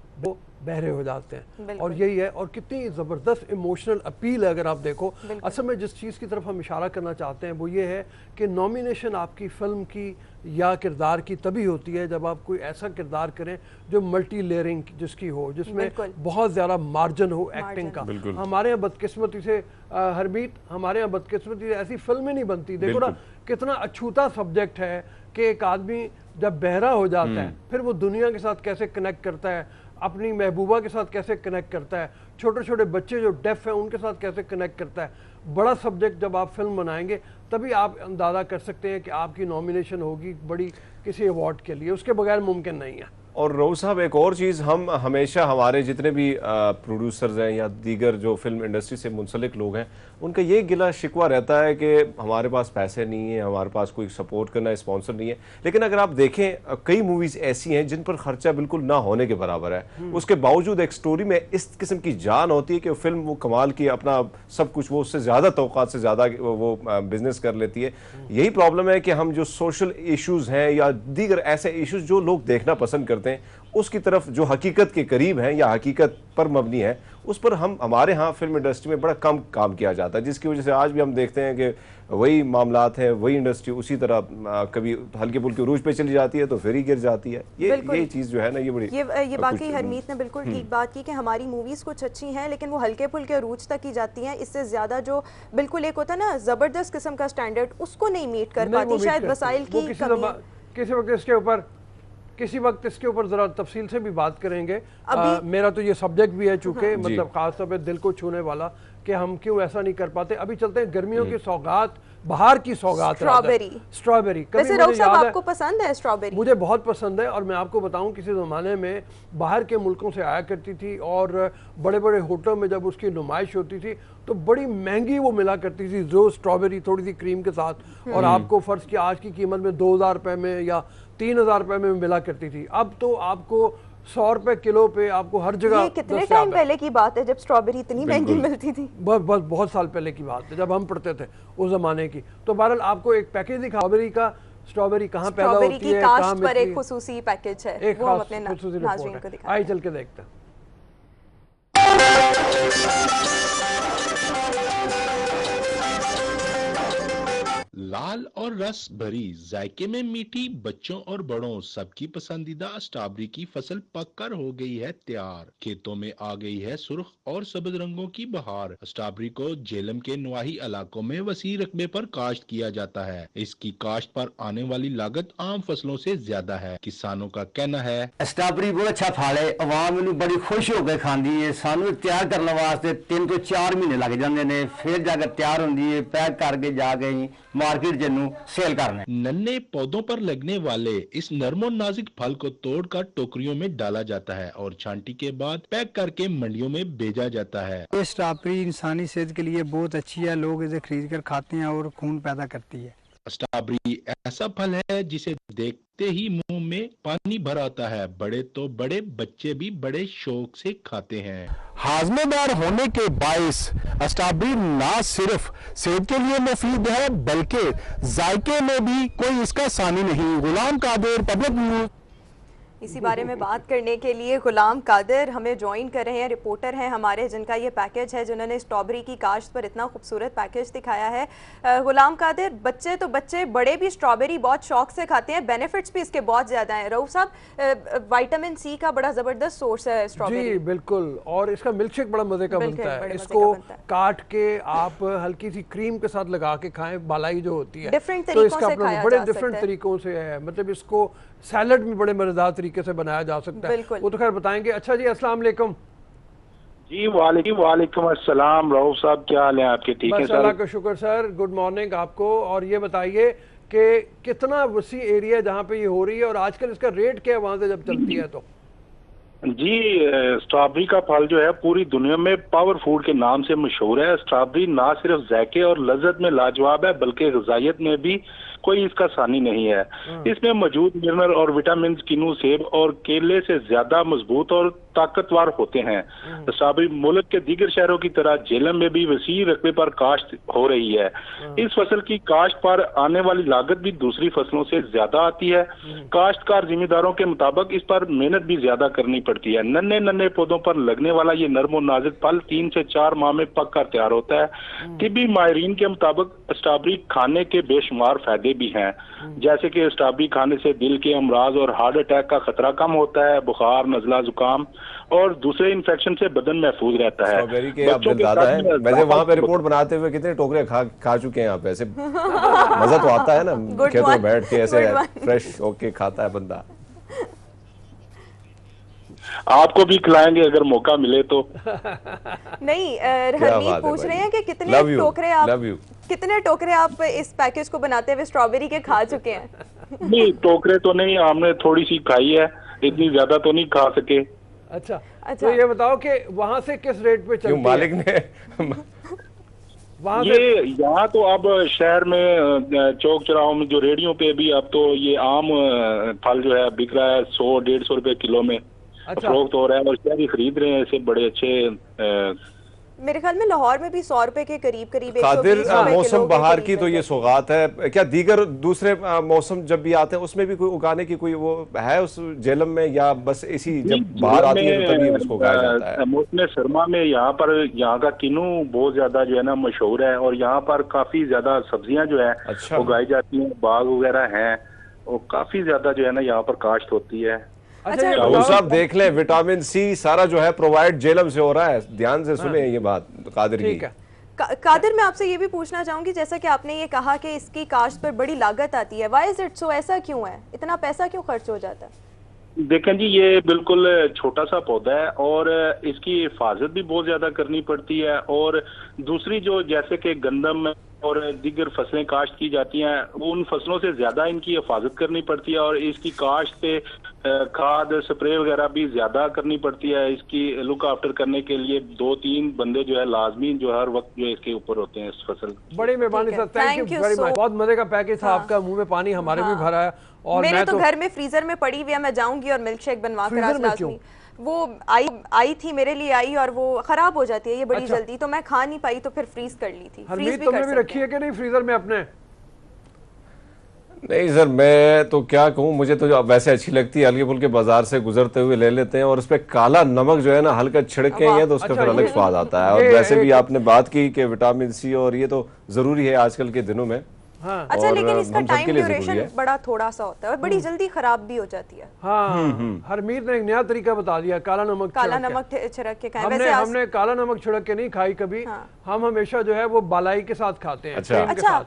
बहरे हो जाते हैं, और यही है। और कितनी ज़बरदस्त इमोशनल अपील है अगर आप देखो। असल में जिस चीज़ की तरफ हम इशारा करना चाहते हैं वो ये है कि नॉमिनेशन आपकी फ़िल्म की या किरदार की तभी होती है जब आप कोई ऐसा किरदार करें जो मल्टी लेयरिंग जिसकी हो, जिसमें बहुत ज़्यादा मार्जिन हो एक्टिंग का। हमारे यहाँ बदकिस्मती से हरमीत, हमारे यहाँ बदकिस्मती से ऐसी फिल्में नहीं बनती। देखो ना कितना अछूता सब्जेक्ट है कि एक आदमी जब बहरा हो जाता है फिर वो दुनिया के साथ कैसे कनेक्ट करता है, अपनी महबूबा के साथ कैसे कनेक्ट करता है, छोटे छोटे बच्चे जो डेफ हैं उनके साथ कैसे कनेक्ट करता है। बड़ा सब्जेक्ट जब आप फिल्म बनाएंगे तभी आप अंदाज़ा कर सकते हैं कि आपकी नॉमिनेशन होगी बड़ी किसी अवार्ड के लिए, उसके बगैर मुमकिन नहीं है। और रऊफ साहब, एक और चीज़, हम हमेशा हमारे जितने भी प्रोड्यूसर्स हैं या दीगर जो फिल्म इंडस्ट्री से मुंसलिक लोग हैं उनका ये गिला शिकवा रहता है कि हमारे पास पैसे नहीं है, हमारे पास कोई सपोर्ट करना स्पॉन्सर नहीं है। लेकिन अगर आप देखें कई मूवीज़ ऐसी हैं जिन पर खर्चा बिल्कुल ना होने के बराबर है, उसके बावजूद एक स्टोरी में इस किस्म की जान होती है कि फिल्म वो कमाल की अपना सब कुछ वो उससे ज़्यादा तौक़ात से ज़्यादा वो बिजनेस कर लेती है। यही प्रॉब्लम है कि हम जो सोशल इशूज़ हैं या दीगर ऐसे इशूज़ जो लोग देखना पसंद करते हैं उसकी तरफ जो हकीकत के करीब हैं या हकीकत पर मबनी है उस पर हमारे यहाँ फिल्म इंडस्ट्री में बड़ा कम काम किया जाता है, जिसकी वजह से आज भी हम देखते हैं कि वही मामलात हैं, वही इंडस्ट्री उसी तरह कभी हल्के फुल्के रूज पे चली जाती है तो फिर ही गिर जाती है। ये चीज़ जो है ना ये बड़ी ये बाकी हरमीत ने बिल्कुल ठीक बात की कि हमारी मूवीज़ कुछ अच्छी हैं लेकिन वो हल्के फुल्के रूज तक ही जाती हैं, इससे ज़्यादा जो बिल्कुल एक होता है ना ज़बरदस्त किस्म का स्टैंडर्ड उसको नहीं मीट कर पाती, शायद वसाइल की कमी। किसी वक्त इसके ऊपर जरा तफसील से भी बात करेंगे। मेरा तो ये सब्जेक्ट भी है चूंकि मतलब खास तौर पे दिल को छूने वाला कि हम क्यों ऐसा नहीं कर पाते। अभी चलते हैं गर्मियों की सौगात, बाहर की सौगात, स्ट्रॉबेरी। वैसे रऊफ साहब आपको पसंद है स्ट्रॉबेरी? मुझे बहुत पसंद है और मैं आपको बताऊं किसी ज़माने में बाहर के मुल्कों से आया करती थी और बड़े बड़े होटलों में जब उसकी नुमाइश होती थी तो बड़ी महंगी वो मिला करती थी जो स्ट्रॉबेरी थोड़ी सी क्रीम के साथ, और आपको फ़र्ज़ की आज की कीमत में 2000 रुपये में या 3000 रुपये में मिला करती थी। अब तो आपको 100 रुपये किलो पे आपको हर जगह। ये कितने टाइम पहले की बात है जब स्ट्रॉबेरी इतनी महंगी मिलती थी? बहुत साल पहले की बात है जब हम पढ़ते थे उस जमाने की। तो बहरहाल आपको एक पैकेज दिखा स्ट्रॉबेरी कहाँ पैदा होती है, कहाँ पर एक खुसूसी पैकेज है, वो हम अपने नाज़रीन को दिखाएं। आइए चल के देखते हैं। लाल और रस भरी, जायके में मीठी, बच्चों और बड़ों सबकी पसंदीदा स्ट्रॉबेरी की फसल पककर हो गई है तैयार। खेतों में आ गई है सुर्ख और सब्ज रंगों की बहार। स्ट्रॉबेरी को झेलम के नवाही इलाकों में वसी रकबे पर काश्त किया जाता है। इसकी काश्त पर आने वाली लागत आम फसलों से ज्यादा है। किसानों का कहना है स्ट्रॉबेरी बहुत अच्छा फल है, अवाम इन्हें बड़ी खुश होकर खाती है। सानू तैयार करने वास्ते 3 ਤੋਂ 4 महीने लग जाते हैं, फिर जाकर तैयार होती है, पैक करके जाके मार्केट जन्नू सेल करने। नन्हे पौधों पर लगने वाले इस नरमो नाजुक फल को तोड़कर टोकरियों में डाला जाता है और छांटी के बाद पैक करके मंडियों में भेजा जाता है। ये स्ट्रॉबेरी इंसानी सेहत के लिए बहुत अच्छी है, लोग इसे खरीद कर खाते हैं और खून पैदा करती है। स्ट्रॉबेरी ऐसा फल है जिसे देखते ही मुंह में पानी भर आता है। बड़े तो बड़े, बच्चे भी बड़े शौक से खाते हैं। हाजमेदार होने के बायस स्ट्रॉबेरी ना सिर्फ सेहत के लिए मुफीद है बल्कि जायके में भी कोई इसका सानी नहीं। Ghulam Qadir, public news. इसी बारे में बात करने के लिए गुलाम कादिर हमें ज्वाइन कर रहे हैं, रिपोर्टर हैं हमारे, जिनका ये पैकेज है, जिन्होंने स्ट्रॉबेरी की काश्त पर इतना खूबसूरत पैकेज दिखाया है। गुलाम कादिर, बच्चे तो बच्चे, बड़े भी स्ट्रॉबेरी बहुत शौक से खाते हैं, बेनिफिट्स भी इसके बहुत ज़्यादा हैं। रऊफ साहब, विटामिन सी का बड़ा ज़बरदस्त सोर्स है स्ट्रॉबेरी। जी बिल्कुल, और इसका मिल्कशेक बड़ा मज़े का बनता है। इसको काट के आप हल्की सी क्रीम के साथ लगा के खाएं, बालाई जो होती है, तो इसका बड़े डिफरेंट तरीकों से है, मतलब इसको सैलड में बड़े मजेदार तरीके से बनाया जा सकता है, वो तो खैर बताएंगे। अच्छा जी, अस्सलाम वालेकुम। जी वालेकुम अस्सलाम। रऊफ साहब क्या हाल है आपके? ठीक है सर, अल्लाह का शुक्र सर, गुड मॉर्निंग आपको। और ये बताइए कि कितना वसी एरिया जहाँ पे ये हो रही है और आजकल इसका रेट क्या है वहाँ से जब चलती है तो? जी, स्ट्रॉबेरी का फल जो है पूरी दुनिया में पावर फूड के नाम से मशहूर है। स्ट्रॉबेरी ना सिर्फ जायके और लज्जत में लाजवाब है बल्कि ग़िज़ाइयत में भी कोई इसका सानी नहीं है। इसमें मौजूद मिनरल और विटामिन किन्नू सेब और केले से ज्यादा मजबूत और ताकतवर होते हैं। स्ट्रॉबेरी मुल्क के दीगर शहरों की तरह झेलम में भी वसी रकबे पर काश्त हो रही है। इस फसल की काश्त पर आने वाली लागत भी दूसरी फसलों से ज्यादा आती है। काश्तकार जिम्मेदारों के मुताबिक इस पर मेहनत भी ज्यादा करनी पड़ती है। नन्हे नन्हे पौधों पर लगने वाला ये नरमो नाजुक फल 3 से 4 माह में पक कर तैयार होता है। तिब्बी माहिरीन के मुताबिक स्ट्रॉबेरी खाने के बेशुमार फायदे भी हैं, जैसे कि स्ट्रॉबेरी खाने से दिल के अमराज और हार्ट अटैक का खतरा कम होता है, बुखार, नजला, जुकाम और दूसरे इन्फेक्शन से बदन महफूज रहता है। स्ट्रॉबेरी के आप दिलदादा हैं। वैसे वहाँ पे रिपोर्ट बनाते हुए कितने टोकरे खा चुके हैं आप? ऐसे मजा तो आता है ना खेतों में बैठ के ऐसे फ्रेश होके खाता है बंदा। आपको भी खिलाएंगे अगर मौका मिले तो। नहीं, हरमीत पूछ रहे हैं कि कितने टोकरे आप इस पैकेज को बनाते हुए स्ट्रॉबेरी के खा चुके हैं? नहीं, टोकरे तो नहीं, हमने थोड़ी सी खाई है, इतनी ज्यादा तो नहीं खा सके। अच्छा, तो ये बताओ कि वहाँ से किस रेट पे चलती मालिक ने ये यहाँ तो अब शहर में चौक चौराहों में जो रेडियो पे भी अब तो ये आम फल जो है बिक रहा है 100-150 रुपए किलो में फरोख्त हो रहा है और शहरी खरीद रहे हैं इसे बड़े अच्छे। मेरे ख्याल में लाहौर में भी 100 रुपए के करीब 120 कादिर, मौसम बहार की तो ये सौगात है। क्या दीगर दूसरे मौसम जब भी आते हैं उसमें भी कोई उगाने की कोई वो है उस झेलम में, या बस इसी जब बाहर आती है तो तभी इसको उगाया जाता है? मौसम सरमा में यहाँ का किन्नू बहुत ज्यादा जो है ना मशहूर है और यहाँ पर काफी ज्यादा सब्जियां जो है उगाई जाती हैं, बाग वगैरह हैं और काफी ज्यादा जो है ना यहाँ पर काश्त होती है। अच्छा साहब देख लें, विटामिन सी सारा जो है प्रोवाइड झेलम से हो रहा है। ध्यान से सुने ये बात कादिर की। कादिर, मैं आपसे ये भी पूछना चाहूंगी, जैसा कि आपने ये कहा कि इसकी काश्त पर बड़ी लागत आती है, व्हाई इज इट सो? ऐसा क्यों है, इतना पैसा क्यों खर्च हो जाता है? देखें जी, ये बिल्कुल छोटा सा पौधा है और इसकी हिफाजत भी बहुत ज्यादा करनी पड़ती है। और दूसरी जो जैसे कि गंदम और दीगर फसलें काश्त की जाती हैं, उन फसलों से ज्यादा इनकी हिफाजत करनी पड़ती है और इसकी काश्त पे खाद स्प्रे वगैरह भी ज्यादा करनी पड़ती है। इसकी लुक आफ्टर करने के लिए 2-3 बंदे जो है लाजमी जो हर वक्त जो इसके ऊपर होते हैं इस फसल। बड़ी मेहरबानी sir, thank you very much. बहुत मजे का पैकेज था आपका, मुंह में पानी हमारे भी भरा है। और मेरे तो घर में फ्रीजर में पड़ी हुई है, मैं जाऊंगी और मिल्क शेक बनवा कर आज लाजमी। वो आई थी मेरे लिए आई और वो खराब हो जाती है ये बड़ी जल्दी, तो मैं खा नहीं पाई तो फिर फ्रीज कर ली थी। फ्रीज तुमने भी रखी है कि नहीं फ्रीजर में अपने? नहीं सर, मैं तो क्या कहूँ, मुझे तो वैसे अच्छी लगती है, हल्के फुल्के बाजार से गुजरते हुए ले लेते हैं और उस पर काला नमक जो है ना हल्का छिड़केंगे तो उसका फिर अलग स्वाद आता है। और वैसे भी आपने बात की कि विटामिन सी और ये तो जरूरी है आजकल के दिनों में। हाँ। अच्छा, लेकिन इसका टाइम ड्यूरेशन बड़ा थोड़ा सा होता है और बड़ी जल्दी खराब भी हो जाती है। हाँ, हरमीत ने एक नया तरीका बता दिया, काला नमक छिड़क के खाएं। हमने काला नमक छिड़क के नहीं खाई कभी। हम हमेशा जो है वो बालाई के साथ खाते हैं। अच्छा,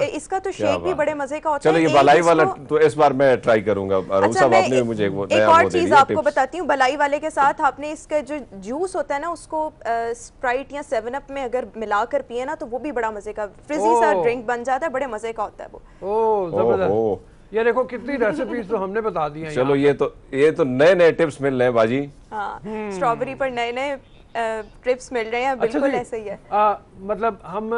इसका तो शेक भी बड़े मजे का होता है। चलो ये बलाई वाला तो इस बार मैं ट्राई करूंगा। अच्छा, मैं एक और चीज आपको बताती हूँ बलाई वाले के साथ। आपने इसका जो जूस होता है ना, उसको स्प्राइट या 7 अप में अगर मिलाकर पिए ना, तो वो भी बड़ा मजे का फ्रिजी सा ड्रिंक बन जाता है, बड़े मजे का होता है वो। ओह जबरदस्त। ये देखो कितनी रेसिपीज तो हमने बता दी हैं। चलो ये तो नए टिप्स मिल रहे हैं बाजी। हाँ, स्ट्रॉबेरी पर नए ट्रिप्स मिल रहे हैं। बिल्कुल ऐसे ही है। मतलब हम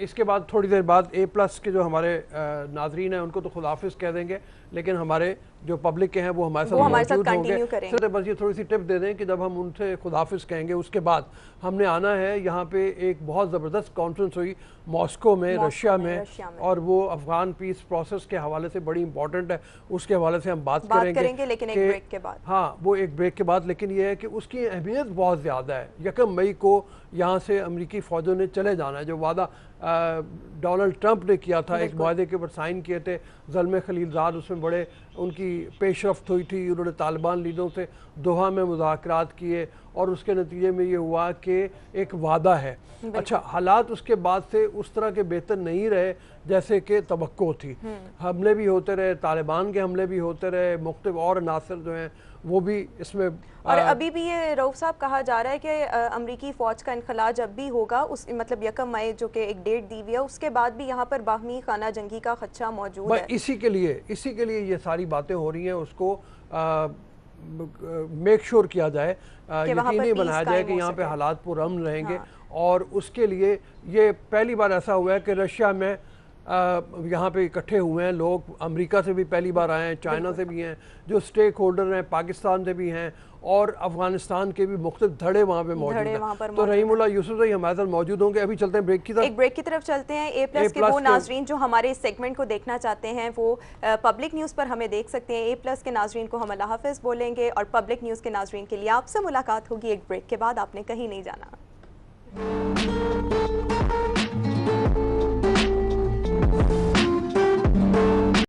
इसके बाद थोड़ी देर बाद A+ के जो हमारे नाजरीन हैं उनको तो खुदाफिज कह देंगे, लेकिन हमारे जो पब्लिक के हैं वो हमारे साथ मौजूद होंगे। तो बस ये थोड़ी सी टिप दे दें कि जब हम उनसे खुदाफिज कहेंगे उसके बाद हमने आना है यहाँ पे। एक बहुत ज़बरदस्त कॉन्फ्रेंस हुई मॉस्को में, रशिया में, और वो अफगान पीस प्रोसेस के हवाले से बड़ी इंपॉर्टेंट है। उसके हवाले से हम बात करेंगे लेकिन एक ब्रेक के बाद। हाँ, वो एक ब्रेक के बाद। लेकिन ये है कि उसकी अहमियत बहुत ज़्यादा है। 1 मई को यहाँ से अमरीकी फ़ौजों ने चले जाना है। जो वादा डोनाल्ड ट्रंप ने किया था, एक वादे के ऊपर साइन किए थे ज़ल्मे खलीलज़ाद, उसमें बड़े उनकी पेशरफ्त हुई थी। उन्होंने तालिबान लीडरों से दोहा में मुज़ाकरात किए और उसके नतीजे में ये हुआ कि एक वादा है। अच्छा, हालात उसके बाद से उस तरह के बेहतर नहीं रहे जैसे कि तवक्को थी। हमले भी होते रहे, तालिबान के हमले भी होते रहे, मुख्तलिफ और अनासर जो हैं वो भी इसमें। और अभी भी ये रऊफ साहब कहा जा रहा है कि अमरीकी फ़ौज का इनखला जब भी होगा, उस मतलब 1 मई जो कि एक डेट दी हुई है, उसके बाद भी यहाँ पर बाहमी खाना जंगी का खदशा मौजूद है। इसी के लिए ये सारी बातें हो रही हैं। उसको मेक श्योर किया जाए, यकीनी बनाया जाए कि यहाँ पे हालात पुरअमन रहेंगे। और उसके लिए ये पहली बार ऐसा हुआ है कि रशिया में यहाँ पे इकट्ठे हुए हैं लोग। अमेरिका से भी पहली बार आए हैं, चाइना से भी हैं, जो स्टेक होल्डर हैं पाकिस्तान से भी हैं, और अफगानिस्तान के भी मुख्तलिफ धड़े वहाँ पे मौजूद हैं। तो रहीमुल्लाह यूसुफ भाई हमारे साथ मौजूद होंगे। अभी चलते हैं ब्रेक की तरफ। एक ब्रेक की तरफ चलते हैं। A+ के वो नाजरीन जो हमारे इस सेगमेंट को देखना चाहते हैं वो पब्लिक न्यूज़ पर हमें देख सकते हैं। A+ के नाजरीन को हम अल्लाह हाफ़िज़ बोलेंगे और पब्लिक न्यूज़ के नाजरीन के लिए आपसे मुलाकात होगी एक ब्रेक के बाद। आपने कहीं नहीं जाना।